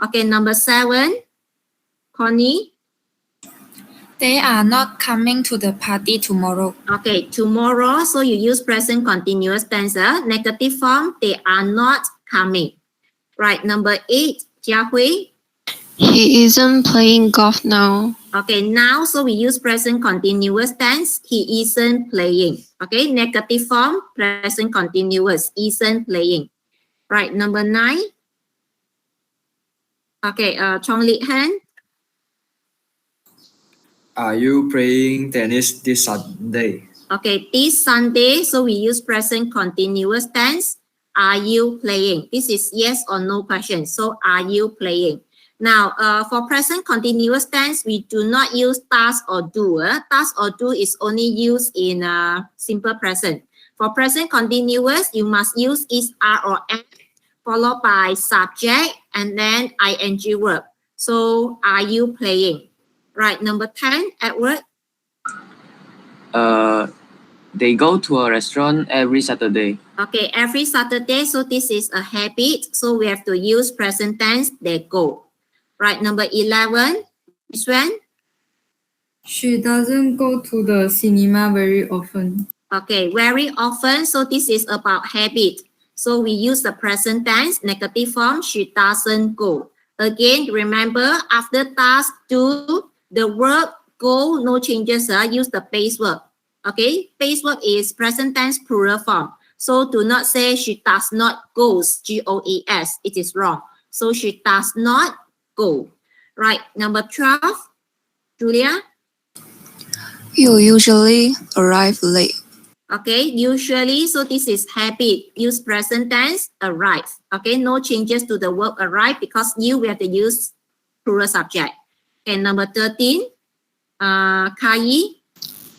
Okay, number 7, Connie. They are not coming to the party tomorrow. Okay, tomorrow, so you use present continuous tense. Negative form, they are not coming. Right, number 8, Jiahui. He isn't playing golf now. Okay, now, so we use present continuous tense. He isn't playing. Okay, negative form, present continuous, isn't playing. Right, number 9. Okay, Chong Li Han. Are you playing tennis this Sunday? Okay, this Sunday, so we use present continuous tense. Are you playing? This is yes or no question. So, are you playing? Now, for present continuous tense, we do not use does or do. Does or do is only used in simple present. For present continuous, you must use is, are, or am, followed by subject, and then ing verb. So, are you playing? Right, number 10, Edward. They go to a restaurant every Saturday. Okay, every Saturday, so this is a habit. So, we have to use present tense, they go. Right, number 11, this one. She doesn't go to the cinema very often. Okay, very often. So this is about habit. So we use the present tense, negative form, she doesn't go. Again, remember, after does, do, the verb go, no changes, use the base verb. Okay, base verb is present tense, plural form. So do not say she does not goes, G-O-E-S. It is wrong. So she does not go. Right, number 12, Julia. You usually arrive late. Okay, usually, so this is habit. Use present tense, arrive. Okay, no changes to the verb arrive because you will have to use plural subject. Okay, number 13, Kai.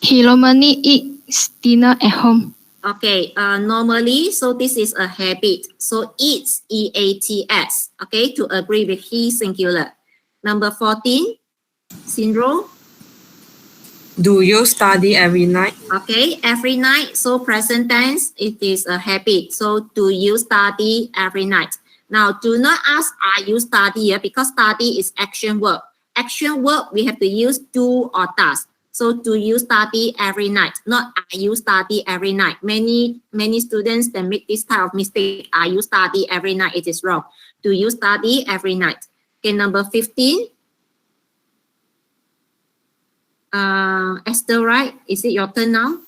He normally eats dinner at home. Okay, normally, so this is a habit. So eats, E-A-T-S, okay, to agree with he singular. Number 14, Sindro. Do you study every night? Okay, every night. So present tense, it is a habit. So do you study every night? Now, do not ask, are you study here? Because study is action verb. Action verb, we have to use do or does. So do you study every night? Not are you study every night. Many students that make this type of mistake. Are you study every night? It is wrong. Do you study every night? Okay, number 15. Esther, right? Is it your turn now?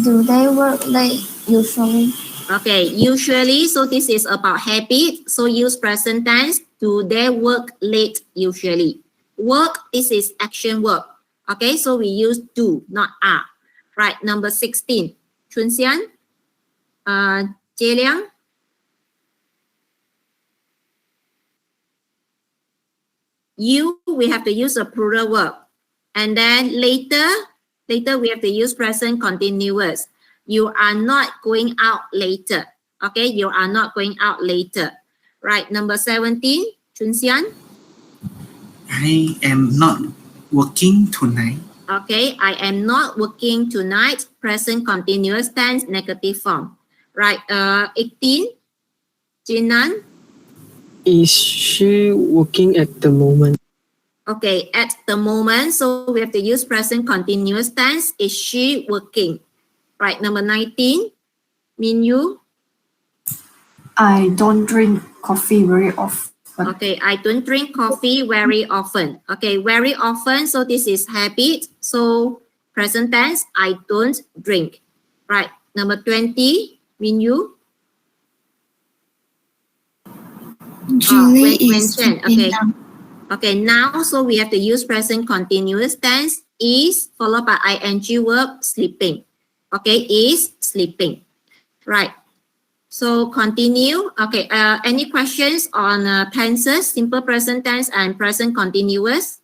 Do they work late usually? Okay, usually, so this is about habit. So use present tense. Do they work late usually? Work, this is action verb. Okay, so we use do, not are. Right, number 16. Chun Xian. Jie Liang. You, we have to use a plural verb. And then later we have to use present continuous. You are not going out later. Okay, you are not going out later. Right, number 17, Chun Xian. I am not working tonight. Okay, I am not working tonight. Present continuous tense, negative form. Right, 18, Jinan. Is she working at the moment? Okay, at the moment, so we have to use present continuous tense. Is she working? Right, number 19, Min Yu. I don't drink coffee very often. Okay, I don't drink coffee very often. Okay, very often, so this is habit. So present tense, I don't drink. Right, number 20, Min Yu. Julie is Mentioned. sleeping Okay. now. Okay, now, so we have to use present continuous tense, is followed by ing verb, sleeping. Okay, is sleeping. Right. So continue. Okay, any questions on tenses, simple present tense and present continuous?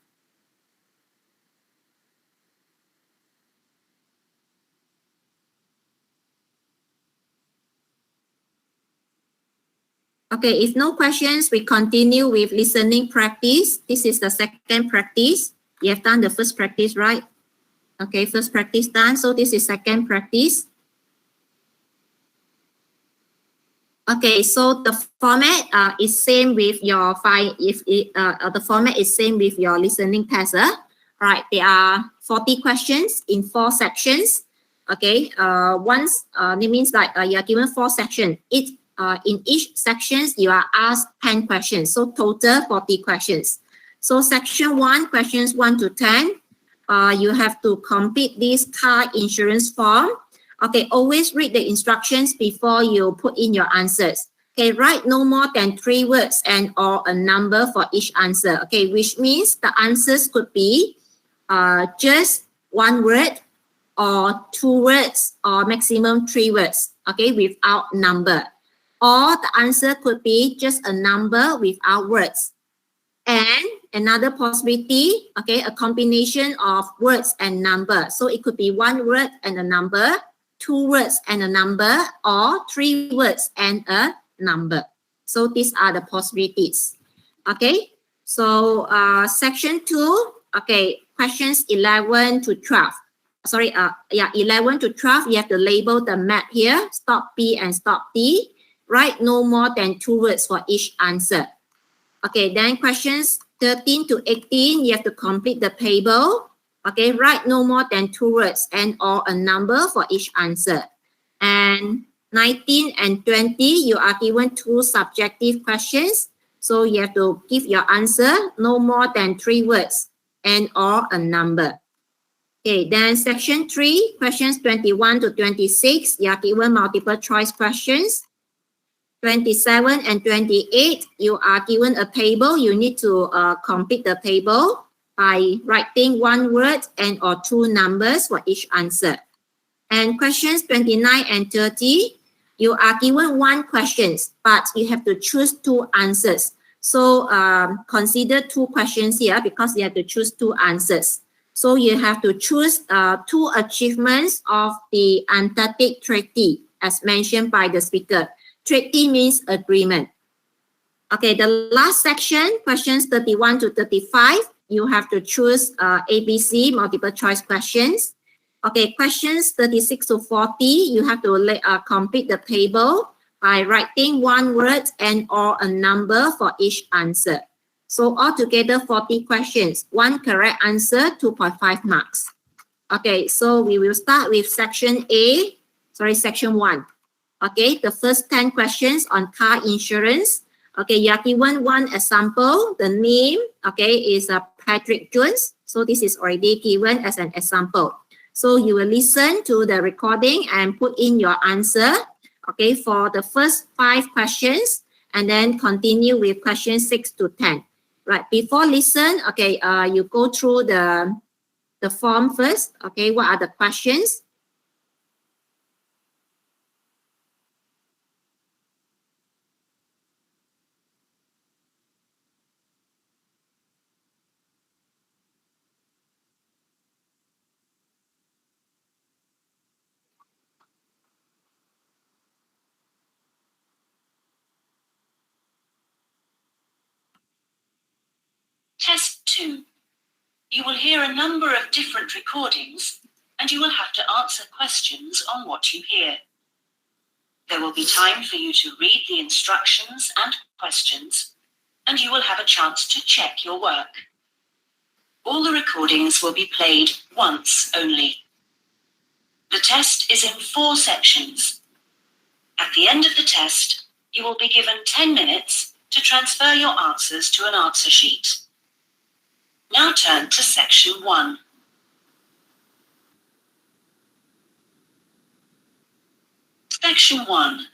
Okay, if no questions, we continue with listening practice. This is the second practice. You have done the first practice, right? Okay, first practice done. So this is second practice. Okay, so the format is same with your file. If the format is same with your listening test. Right, there are 40 questions in 4 sections. Okay, once it means like you are given 4 sections. In each sections, you are asked 10 questions. So total 40 questions. So section 1, questions 1 to 10. You have to complete this car insurance form. Okay, always read the instructions before you put in your answers. Okay, write no more than 3 words and or a number for each answer. Okay, which means the answers could be just 1 word or 2 words or maximum 3 words. Okay, without number. Or the answer could be just a number without words. And another possibility, okay, a combination of words and number. So it could be 1 word and a number, 2 words and a number, or 3 words and a number. So these are the possibilities. Okay, so section 2, okay, questions 11 to 12. Sorry, 11 to 12, you have to label the map here, stop B and stop D. Write no more than 2 words for each answer. Okay, then questions 13 to 18, you have to complete the table. Okay, write no more than 2 words and or a number for each answer. And 19 and 20, you are given 2 subjective questions. So you have to give your answer no more than 3 words and or a number. Okay, then section 3, questions 21 to 26, you are given multiple choice questions. 27 and 28, you are given a table. You need to complete the table by writing 1 word and or 2 numbers for each answer. And questions 29 and 30, you are given 1 question, but you have to choose 2 answers. So consider 2 questions here because you have to choose 2 answers. So you have to choose 2 achievements of the Antarctic Treaty as mentioned by the speaker. Treaty means agreement. Okay, the last section, questions 31 to 35, you have to choose ABC, multiple choice questions. Okay, questions 36 to 40, you have to complete the table by writing 1 word and or a number for each answer. So altogether 40 questions, 1 correct answer, 2.5 marks. Okay, so we will start with section 1. Okay, the first 10 questions on car insurance. Okay, you are given 1 example. The name, okay, is Patrick Jones. So this is already given as an example. So you will listen to the recording and put in your answer, okay, for the first 5 questions and then continue with questions 6 to 10. Right, before listen, okay, you go through the form first. Okay, what are the questions? 2. You will hear a number of different recordings, and you will have to answer questions on what you hear. There will be time for you to read the instructions and questions, and you will have a chance to check your work. All the recordings will be played once only. The test is in 4 sections. At the end of the test, you will be given 10 minutes to transfer your answers to an answer sheet. Now turn to section 1. Section 1.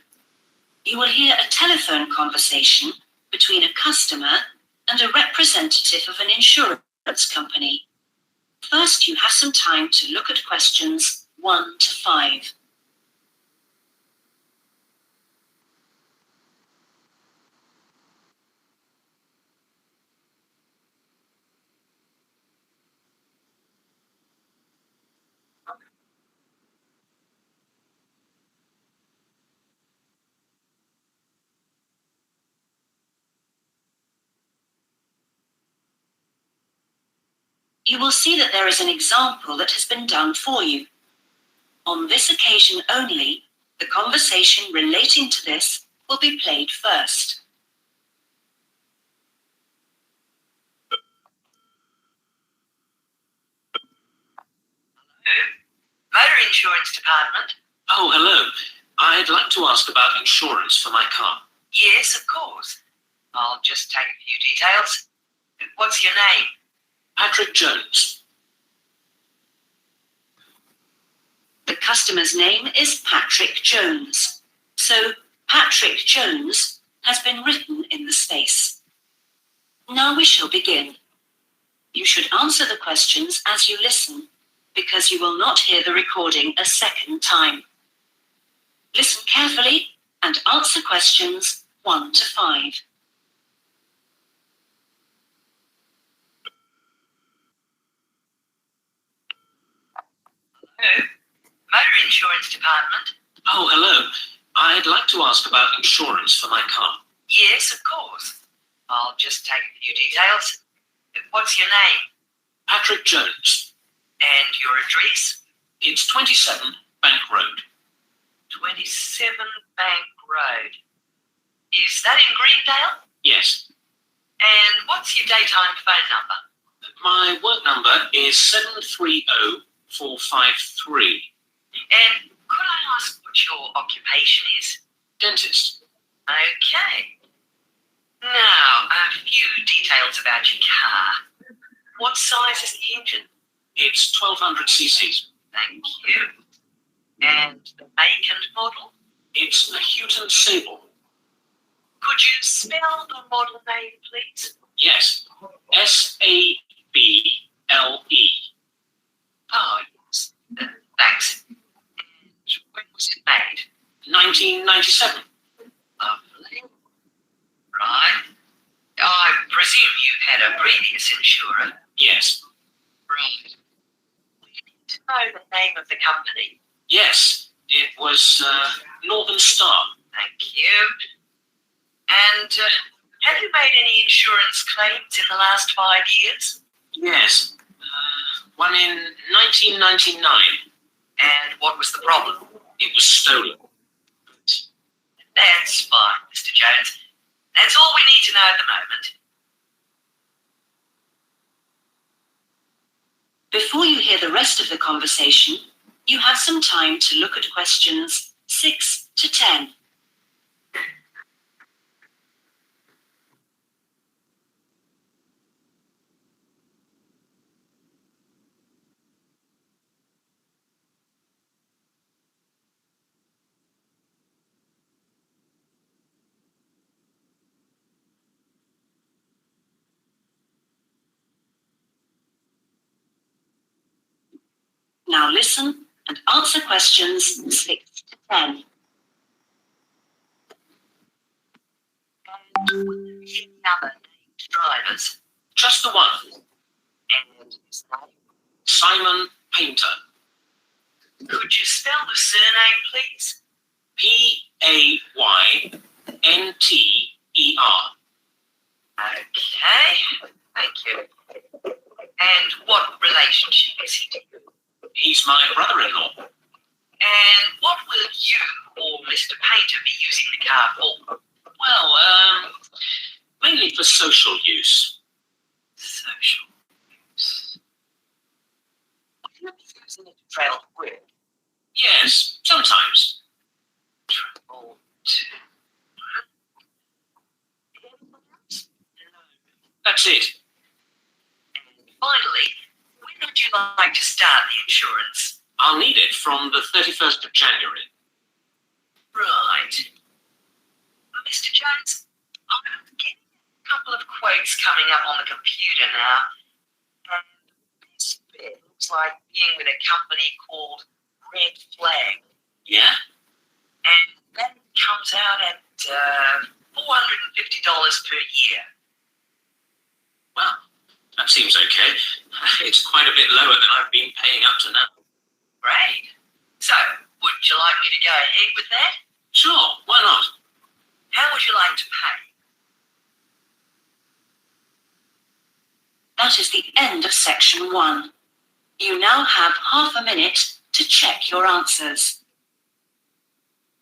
You will hear a telephone conversation between a customer and a representative of an insurance company. First, you have some time to look at questions 1 to 5. You will see that there is an example that has been done for you. On this occasion only, the conversation relating to this will be played first. Motor Insurance Department. Oh, hello. I'd like to ask about insurance for my car. Yes, of course. I'll just take a few details. What's your name? Patrick Jones. The customer's name is Patrick Jones. So Patrick Jones has been written in the space. Now we shall begin. You should answer the questions as you listen, because you will not hear the recording a second time. Listen carefully and answer questions 1 to 5. Hello. Motor Insurance Department. Oh, hello. I'd like to ask about insurance for my car. Yes, of course. I'll just take a few details. What's your name? Patrick Jones. And your address? It's 27 Bank Road. 27 Bank Road. Is that in Greendale? Yes. And what's your daytime phone number? My work number is 730453. And could I ask what your occupation is? Dentist. Okay. Now, a few details about your car. What size is the engine? It's 1200 cc's. Thank you. And the make and model? It's a Houghton Sable. Could you spell the model name, please? Yes. S-A-B-L-E. Oh, yes. Thanks. And when was it made? 1997. Lovely. Right. I presume you've had a previous insurer? Yes. Right. We need to know the name of the company. Yes. It was Northern Star. Thank you. And have you made any insurance claims in the last 5 years? Yes. One in 1999. And what was the problem? It was stolen. That's fine, Mr. Jones. That's all we need to know at the moment. Before you hear the rest of the conversation, you have some time to look at questions 6 to 10. Now listen and answer questions 6 to 10. And were there any other named drivers? Just the one. And his name? Simon Painter. Could you spell the surname, please? P-A-Y-N-T-E-R. Okay. Thank you. And what relationship is he to you? He's my brother-in-law. And what will you or Mr. Painter be using the car for? Well, mainly for social use. Social use. Will you be using it to travel to work? Yes, sometimes. Travel to... That's it. And finally, when would you like to start the insurance? I'll need it from the 31st of January. Right. Mr. Jones, I'm getting a couple of quotes coming up on the computer now. And this bit looks like being with a company called Red Flag. Yeah? And that comes out at $450 per year. Well, that seems okay. It's quite a bit lower than I've been paying up to now. Great. So, would you like me to go ahead with that? Sure, why not? How would you like to pay? That is the end of section 1. You now have half a minute to check your answers.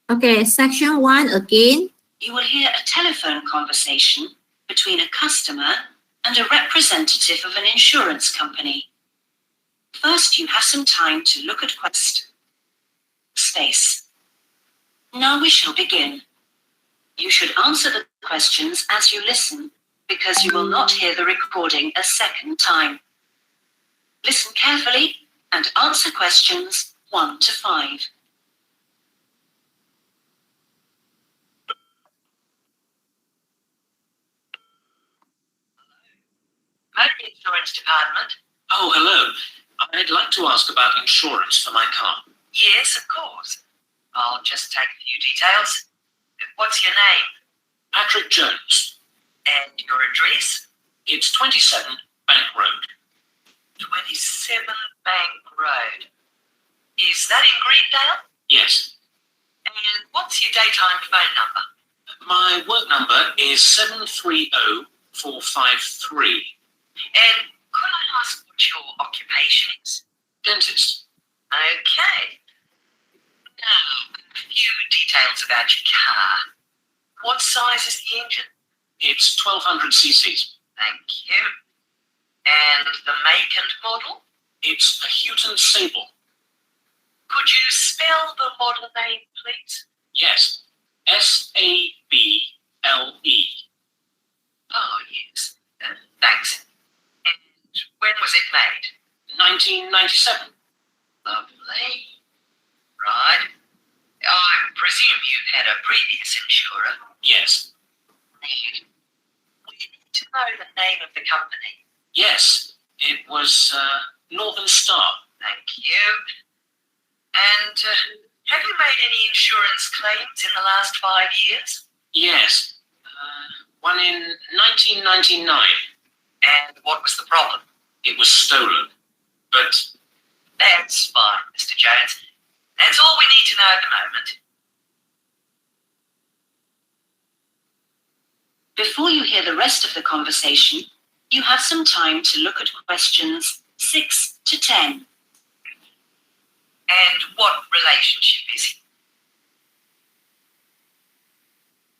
Okay, section 1 again. You will hear a telephone conversation between a customer and a representative of an insurance company. First, you have some time to look at space. Now we shall begin. You should answer the questions as you listen, because you will not hear the recording a second time. Listen carefully and answer questions 1 to 5. Motor Insurance Department. Oh, hello. I'd like to ask about insurance for my car. Yes, of course. I'll just take a few details. What's your name? Patrick Jones. And your address? It's 27 Bank Road. 27 Bank Road. Is that in Greendale? Yes. And what's your daytime phone number? My work number is 730453. And could I ask what your occupation is? Dentist. Okay. Now, a few details about your car. What size is the engine? It's 1200 cc's. Thank you. And the make and model? It's a Houghton Sable. Could you spell the model name, please? Yes. S-A-B-L-E. Oh, yes. Thanks. And when was it made? 1997. Lovely. Right. I presume you had a previous insurer. Yes. We need to know the name of the company. Yes. It was Northern Star. Thank you. And have you made any insurance claims in the last 5 years? Yes. One in 1999. And what was the problem? It was stolen. But that's fine, Mr. Jones. That's all we need to know at the moment. Before you hear the rest of the conversation, you have some time to look at questions 6 to 10. And what relationship is he?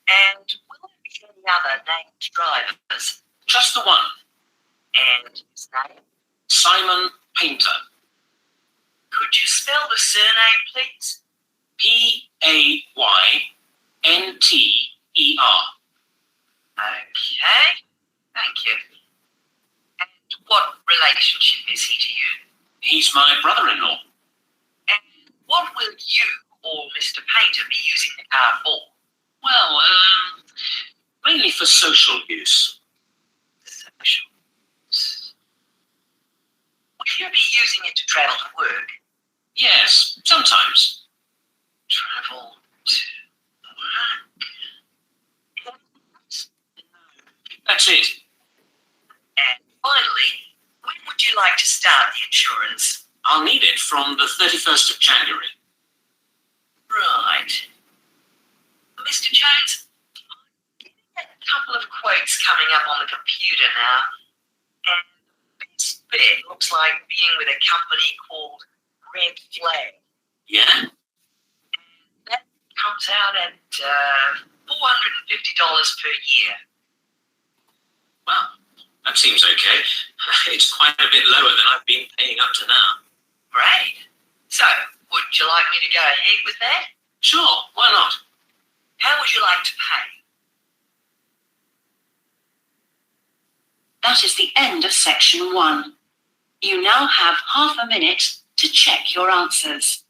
And will there be any other named drivers? Just the one. And his name? Simon Painter. Could you spell the surname, please? P-A-Y-N-T-E-R. Okay, thank you. And what relationship is he to you? He's my brother-in-law. And what will you or Mr. Painter be using the car for? Well, mainly for social use. Social use. Will you be using it to travel to work? Yes, sometimes. Travel to work. That's it. And finally, when would you like to start the insurance? I'll need it from the 31st of January. Right. Mr. Jones, I'm getting a couple of quotes coming up on the computer now. looks like being with a company called Red Flag. Yeah? That comes out at $450 per year. Well, that seems okay. It's quite a bit lower than I've been paying up to now. Great. So, would you like me to go ahead with that? Sure, why not? How would you like to pay? That is the end of section 1. You now have half a minute to check your answers.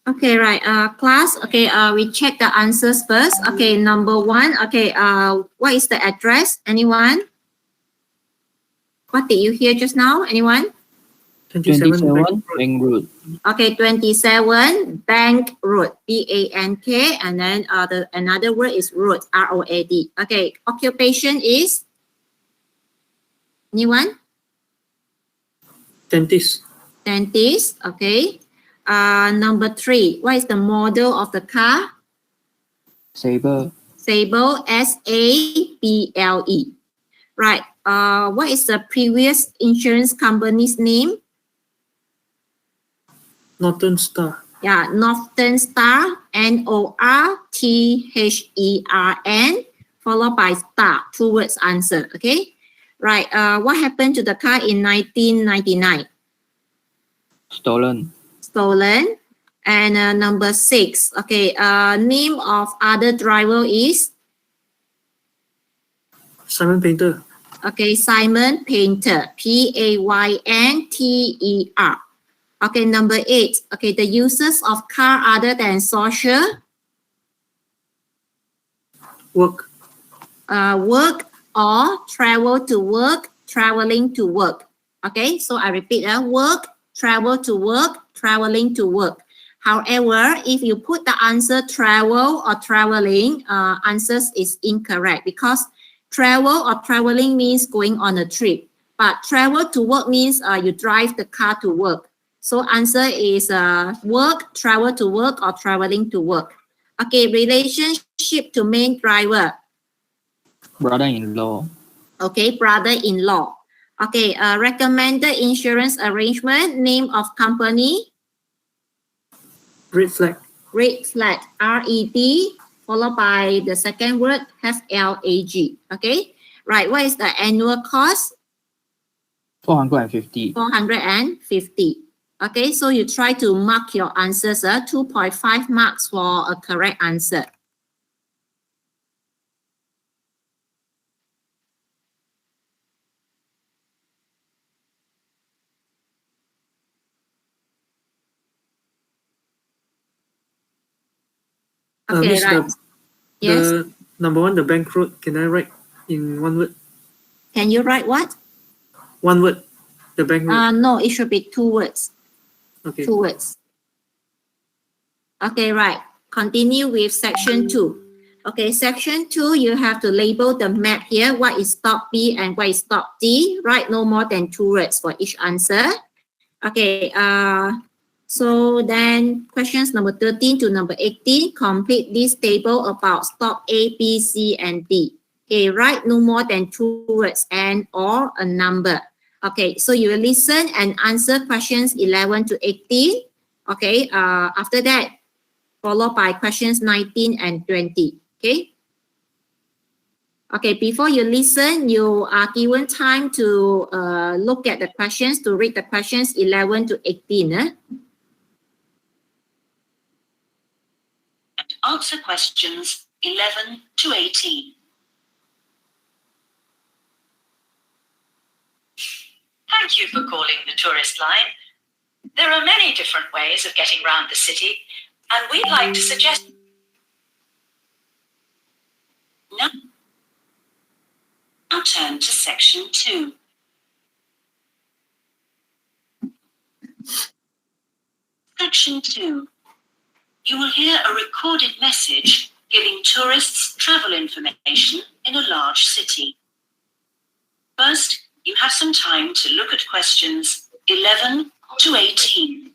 Okay, right. Class. Okay. We check the answers first. Okay. Number 1. Okay. What is the address? Anyone? What did you hear just now? Anyone? 27 Bank Road. Okay. 27 Bank Road. BANK. And then another word is road. ROAD. Okay. Occupation is? Anyone? Dentist. Dentist. Okay. Number 3. What is the model of the car? Sabre. Sable. SABLE. Right. What is the previous insurance company's name? Northern Star. Yeah, Northern Star. NORTHERN. Followed by star. 2 words answer. Okay. Right. What happened to the car in 1999? Stolen. Stolen. And number 6. Okay. Name of other driver is? Simon Painter. Okay. Simon Painter. PAYNTER. Okay. Number 8. Okay. The uses of car other than social? Work. Work or travel to work, traveling to work. Okay. So I repeat. Work, travel to work, traveling to work. However, if you put the answer travel or traveling, answers is incorrect because travel or traveling means going on a trip. But travel to work means you drive the car to work. So answer is work, travel to work, or traveling to work. Okay, relationship to main driver. Brother-in-law. Okay, brother-in-law. Okay, recommended insurance arrangement, name of company. Red Flag. Red Flag, RED, followed by the second word, FLAG. Okay, right. What is the annual cost? 450. 450. Okay, so you try to mark your answers. 2.5 marks for a correct answer. Okay, Miss, right. Yes. The number 1, the bank road, can I write in 1 word? Can you write what? 1 word. The bank road. No, it should be 2 words. Okay. 2 words. Okay, right. Continue with section 2. Okay, section 2, you have to label the map here. What is stop B and what is stop D? Write no more than 2 words for each answer. Okay, so then questions number 13 to number 18, complete this table about stop A, B, C, and D. Okay, write no more than 2 words and or a number. Okay, so you will listen and answer questions 11 to 18. Okay, after that, followed by questions 19 and 20. Okay. Okay, before you listen, you are given time to look at the questions, to read the questions 11 to 18. And answer questions 11 to 18. Thank you for calling the tourist line. There are many different ways of getting around the city, and we'd like to suggest... Now turn to section 2. Section 2. You will hear a recorded message giving tourists travel information in a large city. First, you have some time to look at questions 11 to 18.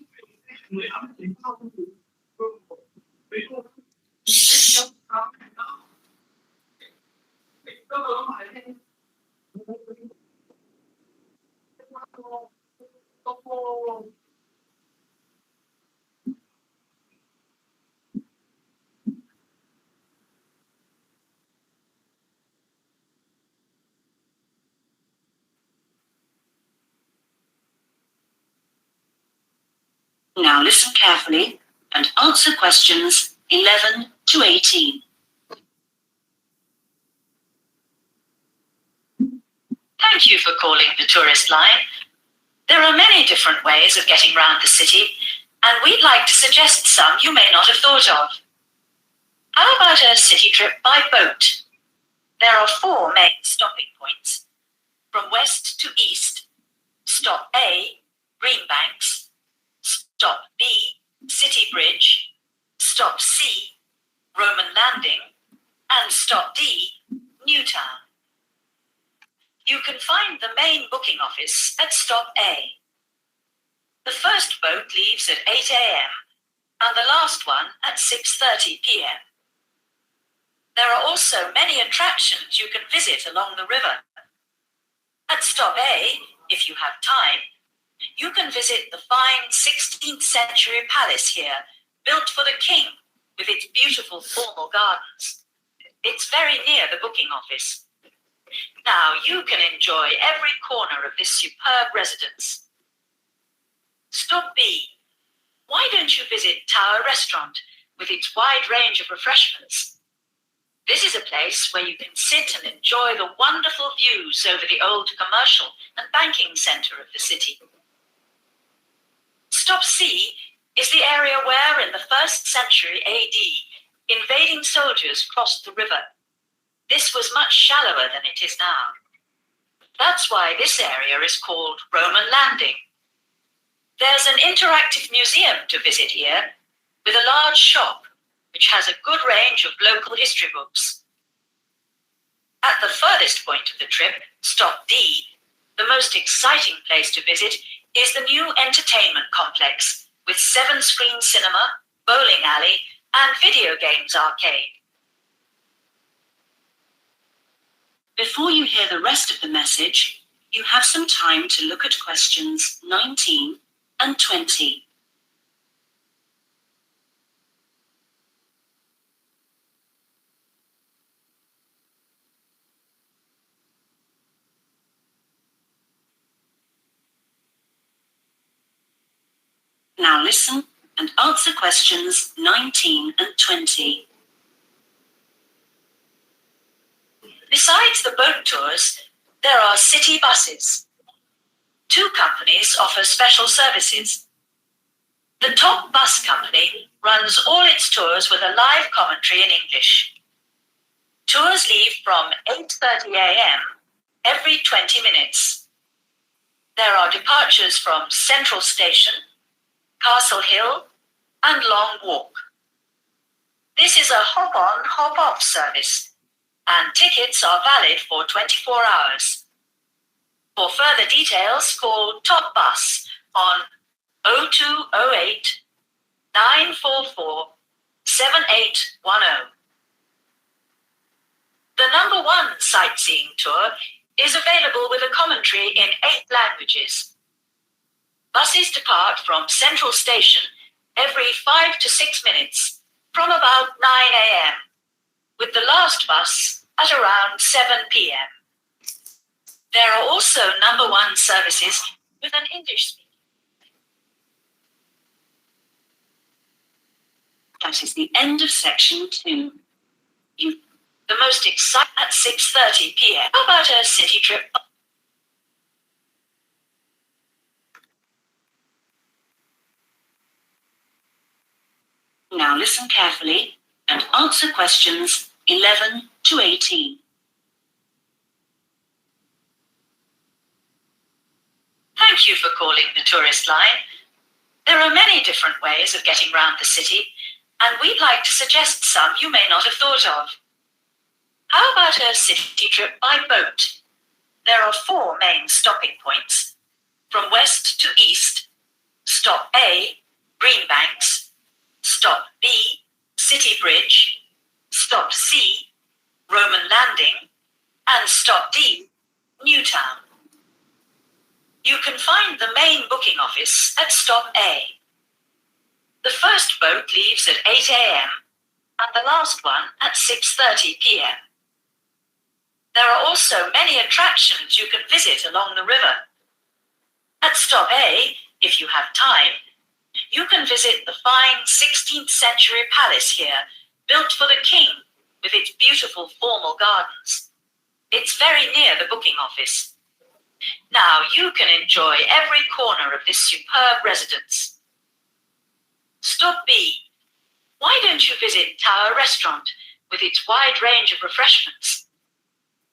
Now listen carefully and answer questions 11 to 18. Thank you for calling the tourist line. There are many different ways of getting round the city, and we'd like to suggest some you may not have thought of. How about a city trip by boat? There are 4 main stopping points. From west to east, stop A, Greenbanks, stop B, City Bridge, stop C, Roman Landing, and stop D, Newtown. You can find the main booking office at stop A. The first boat leaves at 8 a.m. and the last one at 6:30 p.m. There are also many attractions you can visit along the river. At stop A, if you have time, you can visit the fine 16th century palace here, built for the king, with its beautiful formal gardens. It's very near the booking office. Now you can enjoy every corner of this superb residence. Stop B. Why don't you visit Tower Restaurant with its wide range of refreshments? This is a place where you can sit and enjoy the wonderful views over the old commercial and banking centre of the city. Stop C is the area where, in the 1st century AD, invading soldiers crossed the river. This was much shallower than it is now. That's why this area is called Roman Landing. There's an interactive museum to visit here, with a large shop which has a good range of local history books. At the furthest point of the trip, stop D, the most exciting place to visit is the new entertainment complex with 7-screen cinema, bowling alley, and video games arcade. Before you hear the rest of the message, you have some time to look at questions 19 and 20. Now listen and answer questions 19 and 20. Besides the boat tours, there are city buses. 2 companies offer special services. The Top Bus Company runs all its tours with a live commentary in English. Tours leave from 8:30 a.m. every 20 minutes. There are departures from Central Station, Castle Hill, and Long Walk. This is a hop-on, hop-off service, and tickets are valid for 24 hours. For further details, call Top Bus on 0208 944 7810. The number 1 sightseeing tour is available with a commentary in 8 languages. Buses depart from Central Station every 5 to 6 minutes from about 9 a.m., with the last bus at around 7 p.m. There are also number 1 services with an English speaker. That is the end of section 2. The most exciting at 6:30 p.m. How about a city trip? Now listen carefully and answer questions 11 to 18. Thank you for calling the tourist line. There are many different ways of getting round the city, and we'd like to suggest some you may not have thought of. How about a city trip by boat? There are 4 main stopping points. From west to east, stop A, Greenbanks, stop B, City Bridge, stop C, Roman Landing, and stop D, Newtown. You can find the main booking office at stop A. The first boat leaves at 8 a.m. and the last one at 6:30 p.m. There are also many attractions you can visit along the river. At stop A, if you have time, you can visit the fine 16th century palace here, built for the king with its beautiful formal gardens. It's very near the booking office. Now you can enjoy every corner of this superb residence. Stop B. Why don't you visit Tower Restaurant with its wide range of refreshments?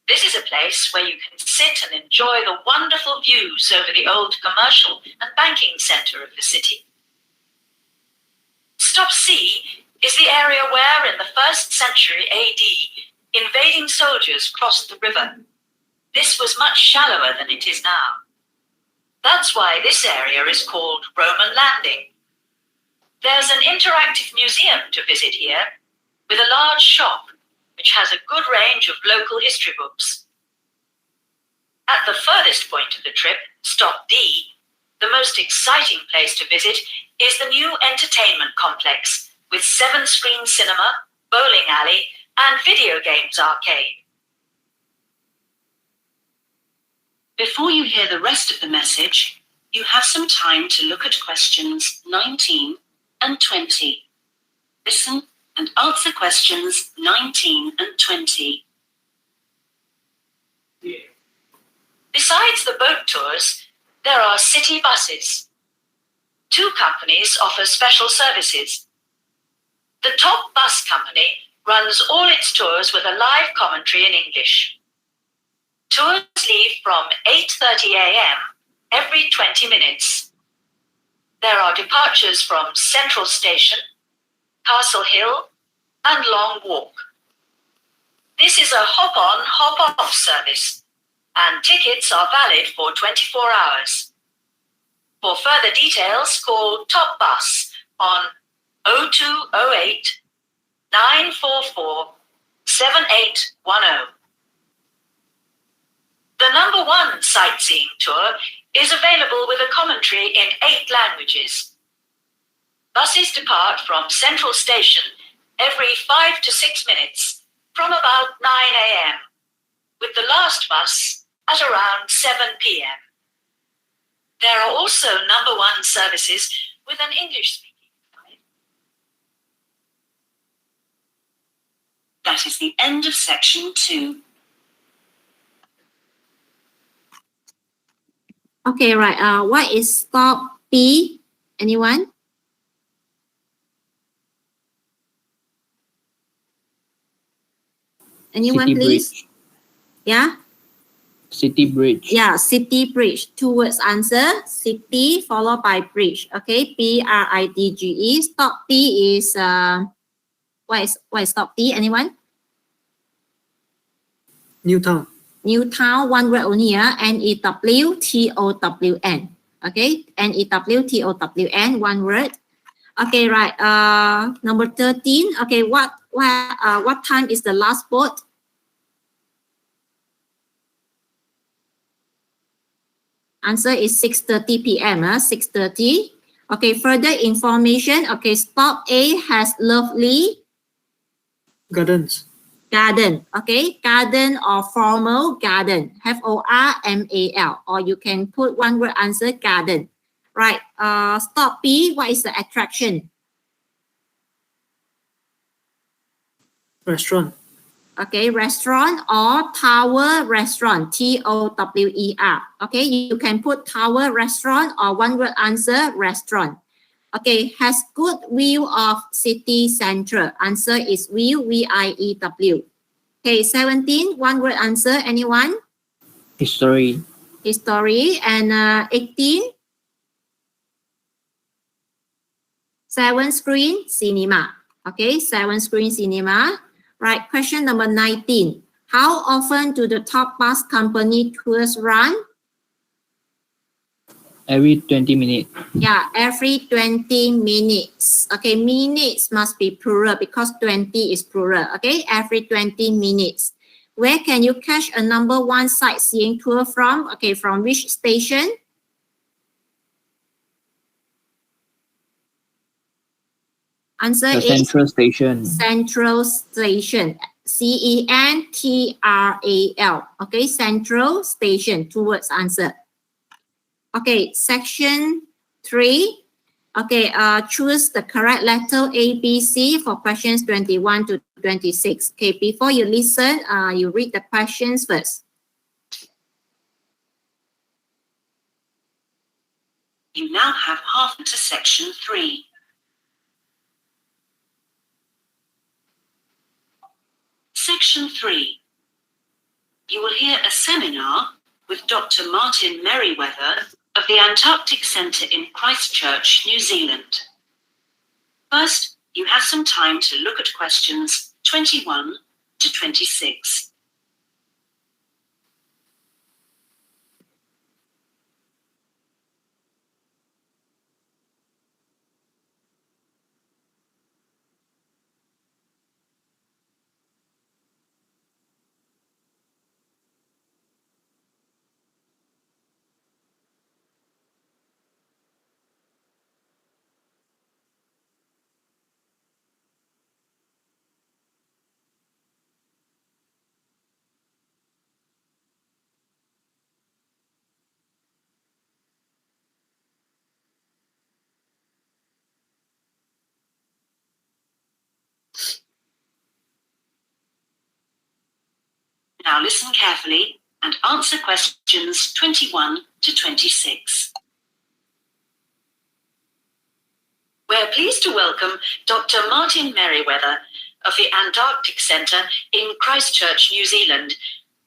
This is a place where you can sit and enjoy the wonderful views over the old commercial and banking center of the city. Stop C is the area where, in the 1st century AD, invading soldiers crossed the river. This was much shallower than it is now. That's why this area is called Roman Landing. There's an interactive museum to visit here, with a large shop which has a good range of local history books. At the furthest point of the trip, stop D, the most exciting place to visit is the new entertainment complex with 7-screen cinema, bowling alley, and video games arcade. Before you hear the rest of the message, you have some time to look at questions 19 and 20. Listen and answer questions 19 and 20. Besides the boat tours, there are city buses. 2 companies offer special services. The Top Bus Company runs all its tours with a live commentary in English. Tours leave from 8:30 a.m. every 20 minutes. There are departures from Central Station, Castle Hill, and Long Walk. This is a hop-on, hop-off service, and tickets are valid for 24 hours. For further details, call Top Bus on 0208 944 7810. The number 1 sightseeing tour is available with a commentary in 8 languages. Buses depart from Central Station every 5 to 6 minutes from about 9 a.m., with the last bus at around 7 p.m. There are also number 1 services with an English-speaking guide. That is the end of section 2. Okay, right. What is stop B? Anyone? Anyone, City please? Bridge. Yeah? City Bridge. Yeah, City Bridge. 2 words answer. City followed by bridge. Okay, B-R-I-D-G-E. Stop B is, what is stop D? Anyone? Newtown. Newtown, 1 word only, N-E-W-T-O-W-N. Okay, N-E-W-T-O-W-N, 1 word. Okay, right. Number 13. Okay, what time is the last boat? Answer is 6:30 p.m. 6:30. Okay, further information. Okay, stop A has lovely Gardens. garden. Okay, garden or formal garden. F-O-R-M-A-L. Or you can put 1 word answer garden. Right. Stop B. What is the attraction? Restaurant. Okay, restaurant or tower restaurant. T-O-W-E-R. Okay, you can put tower restaurant or 1 word answer restaurant. Okay, has good view of city center. Answer is view, V-I-E-W. Okay, 17, 1 word answer. Anyone? History. History. And 18, 7-screen cinema. Okay, 7-screen cinema. Right, question number 19. How often do the Top Bus Company tours run? Every 20 minutes. Yeah, every 20 minutes. Okay, minutes must be plural because 20 is plural. Okay, every 20 minutes. Where can you catch a number 1 sightseeing tour from? Okay, from which station? Answer The is central station. Central Station. CENTRAL. Okay, Central Station. 2 words answer. Okay, section 3. Okay, choose the correct letter A, B, C for questions 21 to 26. Okay, before you listen, you read the questions first. You now have half to section 3. Section 3. You will hear a seminar with Dr. Martin Merriweather of the Antarctic Centre in Christchurch, New Zealand. First, you have some time to look at questions 21 to 26. Now listen carefully and answer questions 21 to 26. We're pleased to welcome Dr. Martin Merriweather of the Antarctic Centre in Christchurch, New Zealand,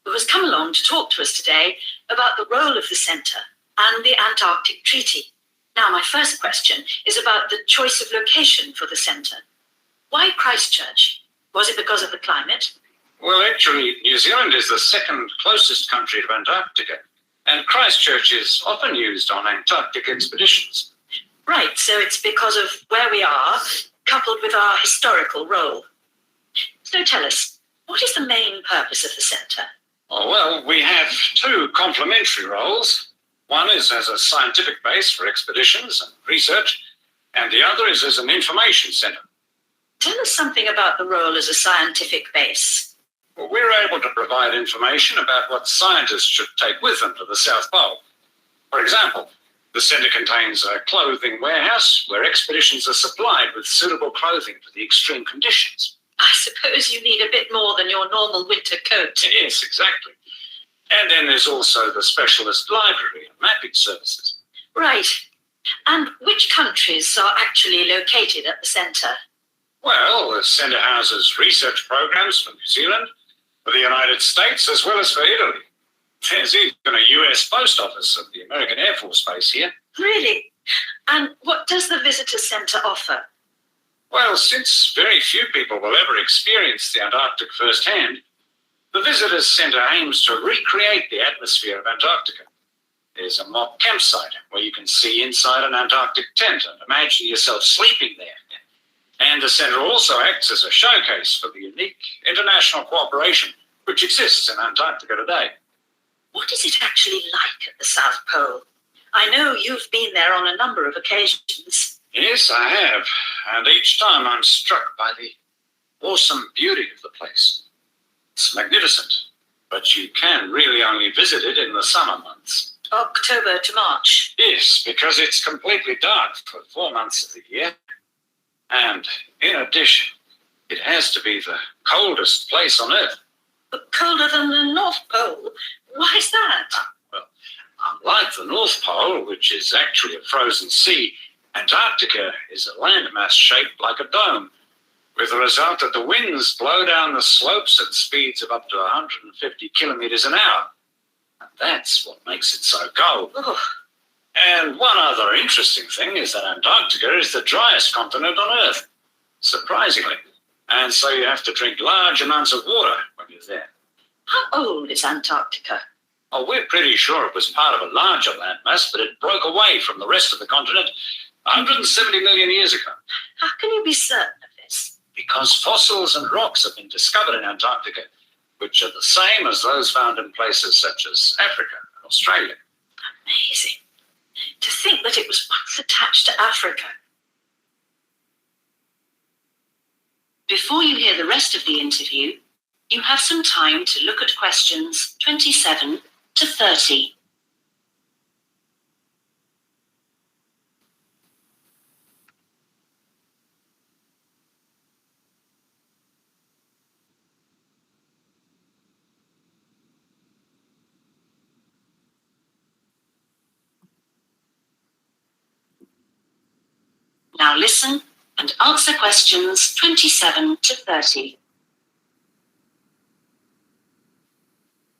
who has come along to talk to us today about the role of the centre and the Antarctic Treaty. Now, my first question is about the choice of location for the centre. Why Christchurch? Was it because of the climate? Well, actually, New Zealand is the second closest country to Antarctica, and Christchurch is often used on Antarctic expeditions. Right, so it's because of where we are, coupled with our historical role. So tell us, what is the main purpose of the centre? Oh, well, we have 2 complementary roles. One is as a scientific base for expeditions and research, and the other is as an information centre. Tell us something about the role as a scientific base. Well, we're able to provide information about what scientists should take with them to the South Pole. For example, the centre contains a clothing warehouse where expeditions are supplied with suitable clothing for the extreme conditions. I suppose you need a bit more than your normal winter coat. Yes, exactly. And then there's also the specialist library and mapping services. Right. And which countries are actually located at the centre? Well, the centre houses research programs for New Zealand, for the United States, as well as for Italy. There's even a US post office at the American Air Force Base here. Really? And what does the visitor centre offer? Well, since very few people will ever experience the Antarctic firsthand, the Visitors Centre aims to recreate the atmosphere of Antarctica. There's a mock campsite where you can see inside an Antarctic tent and imagine yourself sleeping there. And the centre also acts as a showcase for the unique international cooperation which exists in Antarctica today. What is it actually like at the South Pole? I know you've been there on a number of occasions. Yes, I have. And each time I'm struck by the awesome beauty of the place. It's magnificent, but you can really only visit it in the summer months. October to March. Yes, because it's completely dark for 4 months of the year. And in addition, it has to be the coldest place on Earth. But colder than the North Pole? Why is that? Well, unlike the North Pole, which is actually a frozen sea, Antarctica is a landmass shaped like a dome, with the result that the winds blow down the slopes at speeds of up to 150 kilometers an hour. And that's what makes it so cold. Oh. And one other interesting thing is that Antarctica is the driest continent on Earth, surprisingly. And so you have to drink large amounts of water when you're there. How old is Antarctica? Oh, we're pretty sure it was part of a larger landmass, but it broke away from the rest of the continent 170 million years ago. How can you be certain of this? Because fossils and rocks have been discovered in Antarctica, which are the same as those found in places such as Africa and Australia. Amazing. To think that it was once attached to Africa. Before you hear the rest of the interview, you have some time to look at questions 27 to 30. Now listen and answer questions 27 to 30.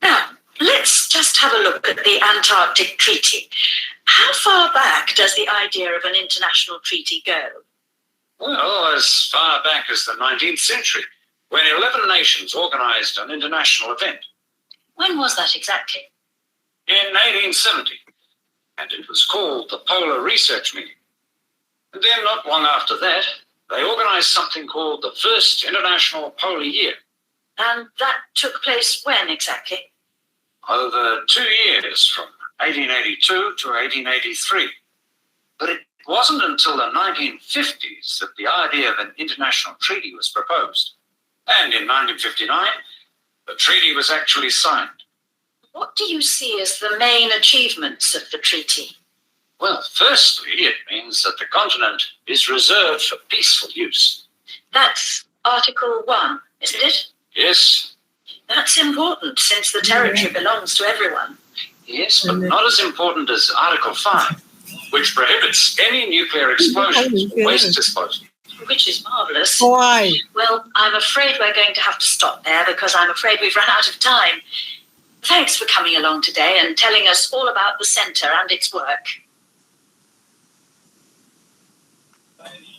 Now, let's just have a look at the Antarctic Treaty. How far back does the idea of an international treaty go? Well, as far back as the 19th century, when 11 nations organized an international event. When was that exactly? In 1870, and it was called the Polar Research Meeting. And then not long after that, they organized something called the First International Polar Year. And that took place when exactly? Over 2 years, from 1882 to 1883. But it wasn't until the 1950s that the idea of an international treaty was proposed. And in 1959, the treaty was actually signed. What do you see as the main achievements of the treaty? Well, firstly, it means that the continent is reserved for peaceful use. That's Article 1, isn't it? Yes. That's important since the territory belongs to everyone. Yes, but not as important as Article 5, which prohibits any nuclear explosions or waste disposal. Which is marvellous. Why? Well, I'm afraid we're going to have to stop there because I'm afraid we've run out of time. Thanks for coming along today and telling us all about the centre and its work.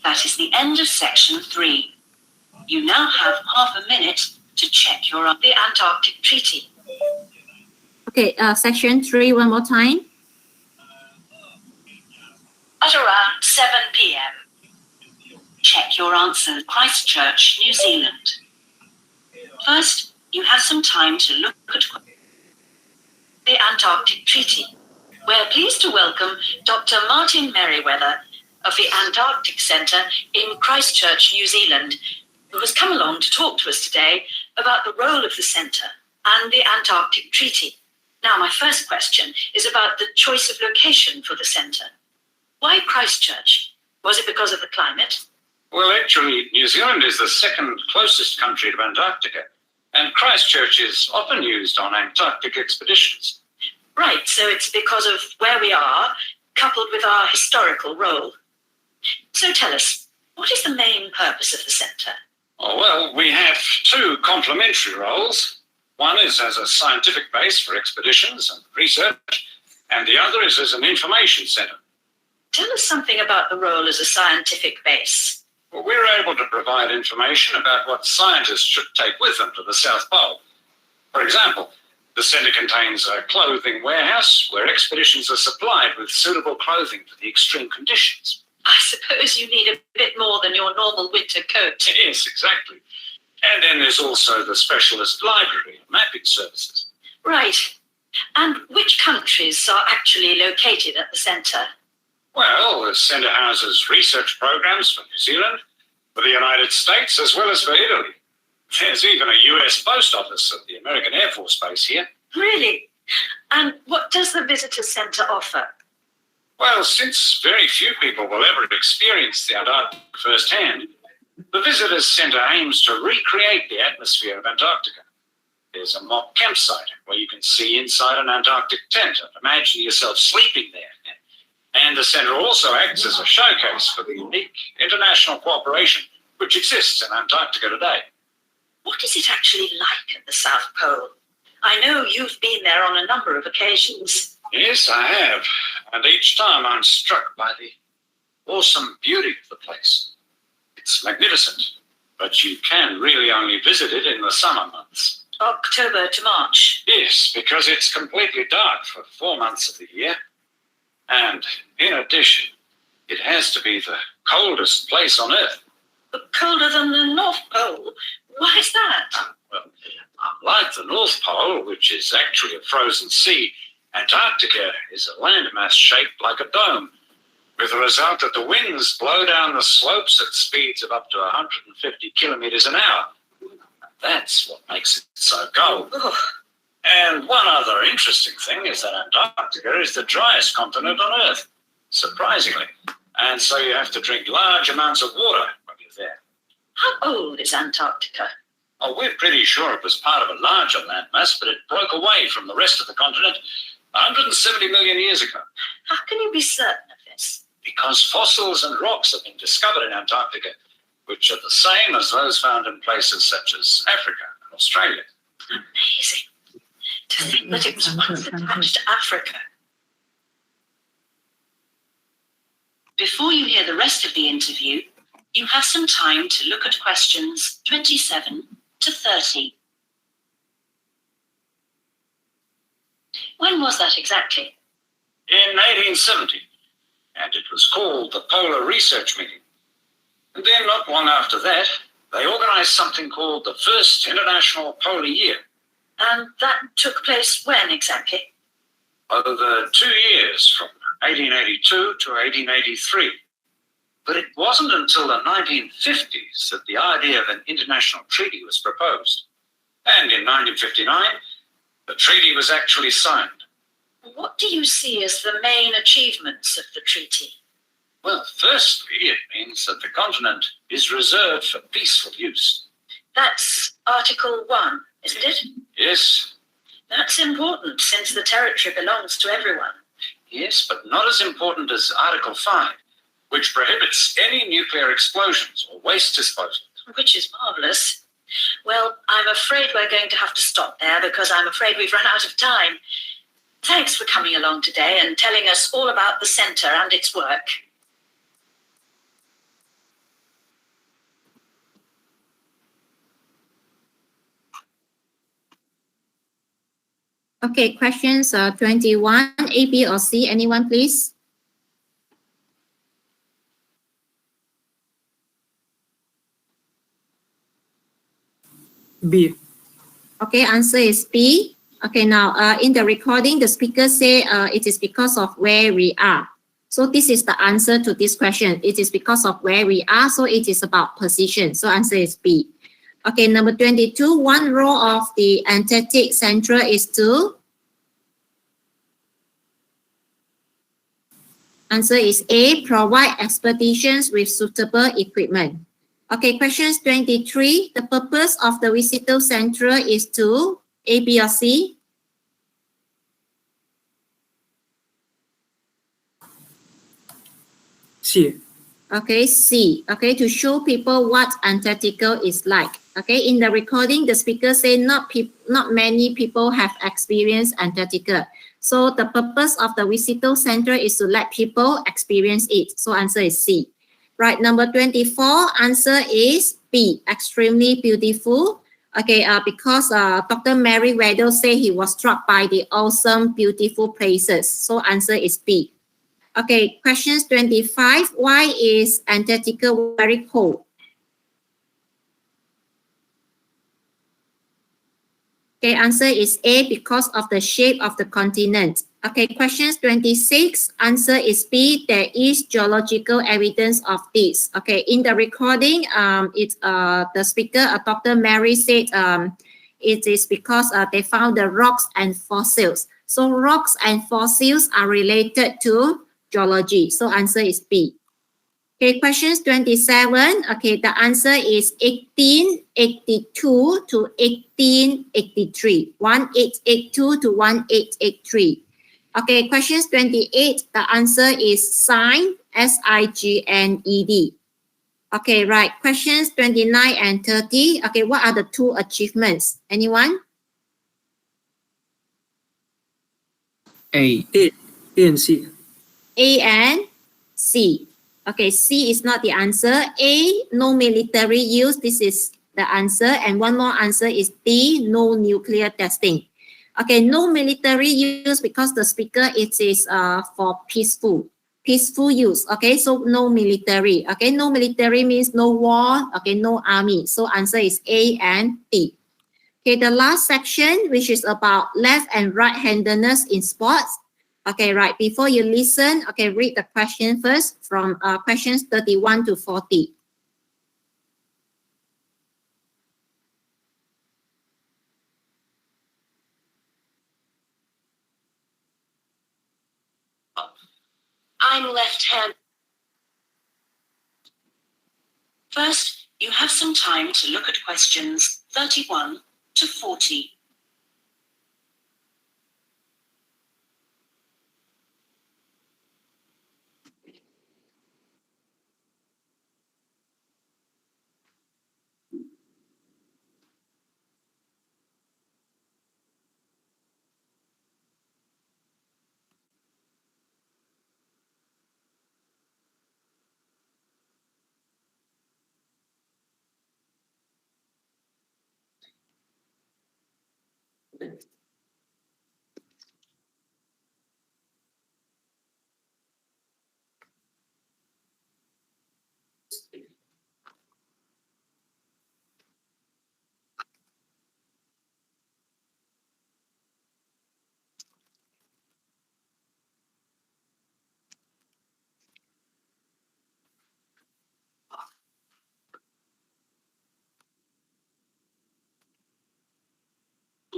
That is the end of section 3. You now have half a minute to check the Antarctic Treaty. Okay, section 3 one more time. At around 7 p.m. Check your answer, Christchurch, New Zealand. First, you have some time to look at the Antarctic Treaty. We're pleased to welcome Dr. Martin Merriweather of the Antarctic Centre in Christchurch, New Zealand, who has come along to talk to us today about the role of the centre and the Antarctic Treaty. Now, my first question is about the choice of location for the centre. Why Christchurch? Was it because of the climate? Well, actually, New Zealand is the second closest country to Antarctica, and Christchurch is often used on Antarctic expeditions. Right, so it's because of where we are, coupled with our historical role. So tell us, what is the main purpose of the centre? Oh, well, we have two complementary roles. One is as a scientific base for expeditions and research, and the other is as an information centre. Tell us something about the role as a scientific base. Well, we're able to provide information about what scientists should take with them to the South Pole. For example, the centre contains a clothing warehouse where expeditions are supplied with suitable clothing for the extreme conditions. I suppose you need a bit more than your normal winter coat. Yes, exactly. And then there's also the specialist library and mapping services. Right. And which countries are actually located at the centre? Well, the centre houses research programs for New Zealand, for the United States, as well as for Italy. There's even a US post office at the American Air Force Base here. Really? And what does the visitor centre offer? Well, since very few people will ever experience the Antarctic firsthand, the Visitors Centre aims to recreate the atmosphere of Antarctica. There's a mock campsite where you can see inside an Antarctic tent and imagine yourself sleeping there. And the centre also acts as a showcase for the unique international cooperation which exists in Antarctica today. What is it actually like at the South Pole? I know you've been there on a number of occasions. Yes, I have. And each time I'm struck by the awesome beauty of the place. It's magnificent, but you can really only visit it in the summer months. October to March? Yes, because it's completely dark for 4 months of the year. And in addition, it has to be the coldest place on Earth. Colder than the North Pole? Why is that? Well, unlike the North Pole, which is actually a frozen sea, Antarctica is a landmass shaped like a dome. with the result that the winds blow down the slopes at speeds of up to 150 kilometers an hour. That's what makes it so cold. And one other interesting thing is that Antarctica is the driest continent on Earth, surprisingly. And so you have to drink large amounts of water when you're there. How old is Antarctica? Oh, we're pretty sure it was part of a larger landmass, but it broke away from the rest of the continent 170 million years ago. How can you be certain of this? Because fossils and rocks have been discovered in Antarctica, which are the same as those found in places such as Africa and Australia. Amazing. To think that it was once attached to Africa. Before you hear the rest of the interview, you have some time to look at questions 27 to 30. When was that exactly? In 1870, and it was called the Polar Research Meeting. And then not long after that, they organized something called the First International Polar Year. And that took place when exactly? Over 2 years, from 1882 to 1883. But it wasn't until the 1950s that the idea of an international treaty was proposed. And in 1959, the treaty was actually signed. What do you see as the main achievements of the treaty? Well, firstly, it means that the continent is reserved for peaceful use. That's Article 1, isn't it? Yes. That's important since the territory belongs to everyone. Yes, but not as important as Article 5, which prohibits any nuclear explosions or waste disposal. Which is marvellous. Well, I'm afraid we're going to have to stop there because I'm afraid we've run out of time. Thanks for coming along today and telling us all about the centre and its work. Okay, questions 21, A, B, or C. Anyone, please? B. Okay, answer is B. Okay, now in the recording, the speaker say it is because of where we are. So this is the answer to this question. It is because of where we are, so it is about position. So answer is B. Okay, number 22, one role of the Antarctic Central is to? Answer is A, provide expeditions with suitable equipment. Okay, questions 23, the purpose of the Visitor Central is to? A, B, or C? C. Okay, C. Okay, to show people what Antarctica is like. Okay, in the recording, the speaker say not many people have experienced Antarctica. So the purpose of the Visitor Center is to let people experience it. So answer is C. Right, number 24, answer is B, extremely beautiful. Okay, because Dr. Merriweather say he was struck by the awesome, beautiful places. So answer is B. Okay, questions 25. Why is Antarctica very cold? Okay, answer is A, because of the shape of the continent. Okay, questions 26. Answer is B, there is geological evidence of this. Okay, in the recording, the speaker, Dr. Mary said it is because they found the rocks and fossils. So rocks and fossils are related to geology. So answer is B. Okay, questions 27. Okay, the answer is 1882 to 1883. 1882 to 1883. Okay, questions 28. The answer is signed, S-I-G-N-E-D. Okay, right. Questions 29 and 30. Okay, what are the two achievements? Anyone? A and C. A and C. Okay, C is not the answer. A, no military use. This is the answer. And one more answer is D, no nuclear testing. Okay, no military use because the speaker, it is for peaceful use. Okay, so no military. Okay, no military means no war. Okay, no army. So answer is A and D. Okay, the last section, which is about left and right-handedness in sports. Okay, right. Before you listen, okay, read the question first from questions 31 to 40. I'm left-handed. First, you have some time to look at questions 31 to 40.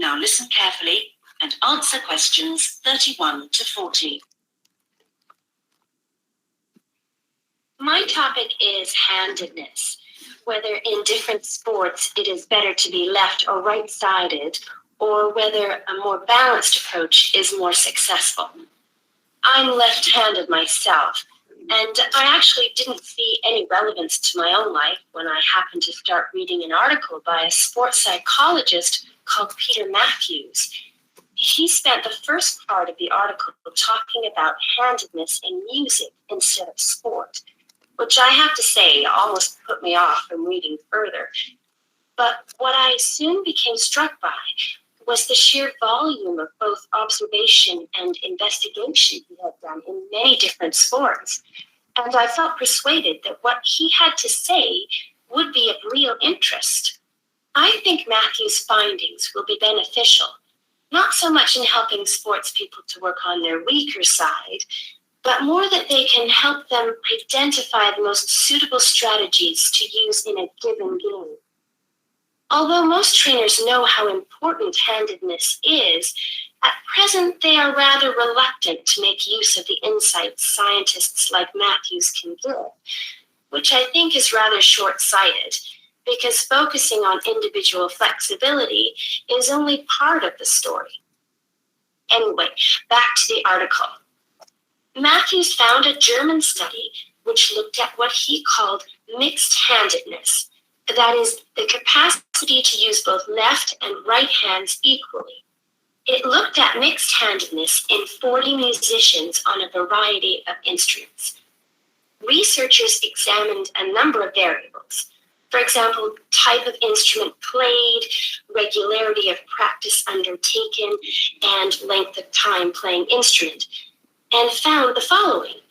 Now listen carefully and answer questions 31 to 40. My topic is handedness, whether in different sports it is better to be left or right-sided, or whether a more balanced approach is more successful. I'm left-handed myself, and I actually didn't see any relevance to my own life when I happened to start reading an article by a sports psychologist called Peter Matthews. He spent the first part of the article talking about handedness in music instead of sport, which I have to say almost put me off from reading further. But what I soon became struck by was the sheer volume of both observation and investigation he had done in many different sports. And I felt persuaded that what he had to say would be of real interest. I think Matthew's findings will be beneficial, not so much in helping sports people to work on their weaker side, but more that they can help them identify the most suitable strategies to use in a given game. Although most trainers know how important handedness is, at present they are rather reluctant to make use of the insights scientists like Matthews can give, which I think is rather short-sighted, because focusing on individual flexibility is only part of the story. Anyway, back to the article. Matthews found a German study which looked at what he called mixed-handedness, that is, the capacity to use both left and right hands equally. It looked at mixed-handedness in 40 musicians on a variety of instruments. Researchers examined a number of variables. For example, type of instrument played, regularity of practice undertaken, and length of time playing instrument, and found the following.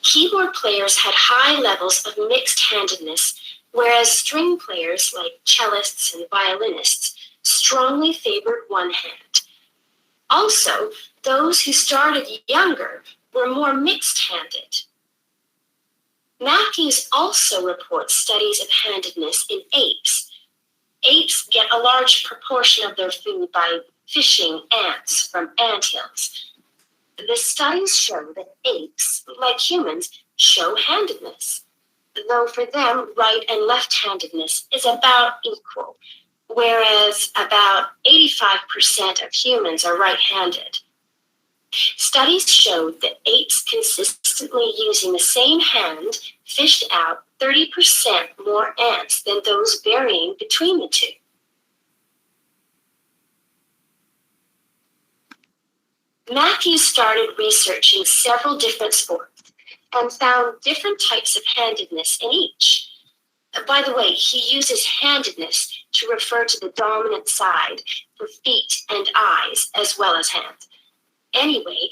Keyboard players had high levels of mixed-handedness, whereas string players like cellists and violinists strongly favored one hand. Also, those who started younger were more mixed-handed. Matthews also reports studies of handedness in apes. Apes get a large proportion of their food by fishing ants from anthills. The studies show that apes, like humans, show handedness, though for them right and left-handedness is about equal, whereas about 85% of humans are right-handed. Studies showed that apes consistently using the same hand fished out 30% more ants than those varying between the two. Matthews started researching several different sports and found different types of handedness in each. By the way, he uses handedness to refer to the dominant side for feet and eyes as well as hands. Anyway,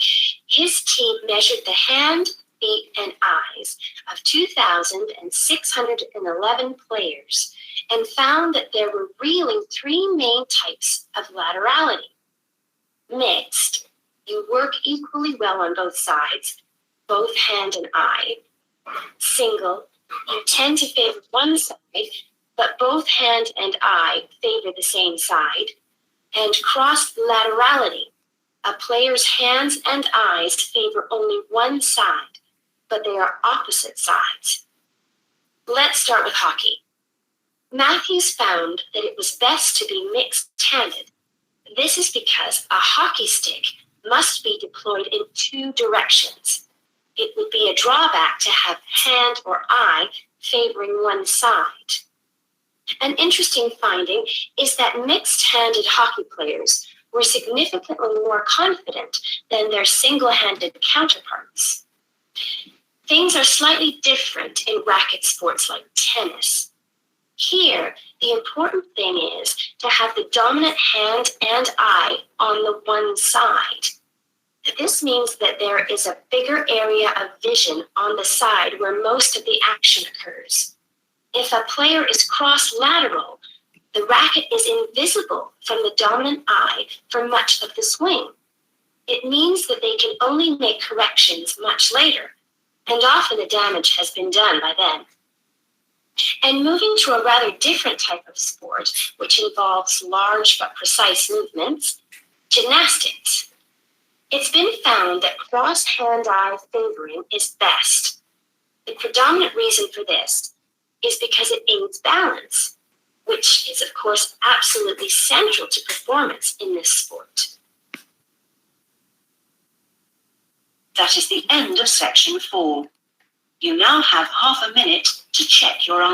his team measured the hand, feet, and eyes of 2,611 players and found that there were really three main types of laterality: mixed, you work equally well on both sides, both hand and eye. Single, you tend to favor one side, but both hand and eye favor the same side. And cross-laterality, a player's hands and eyes favor only one side, but they are opposite sides. Let's start with hockey. Matthews found that it was best to be mixed-handed. This is because a hockey stick must be deployed in two directions. It would be a drawback to have hand or eye favoring one side. An interesting finding is that mixed-handed hockey players were significantly more confident than their single-handed counterparts. Things are slightly different in racket sports like tennis. Here, the important thing is to have the dominant hand and eye on the one side. This means that there is a bigger area of vision on the side where most of the action occurs. If a player is cross-lateral, the racket is invisible from the dominant eye for much of the swing. It means that they can only make corrections much later, and often the damage has been done by then. And moving to a rather different type of sport, which involves large but precise movements, gymnastics. It's been found that cross-hand-eye favoring is best. The predominant reason for this is because it aids balance, which is, of course, absolutely central to performance in this sport. That is the end of section 4. You now have half a minute to check your answer.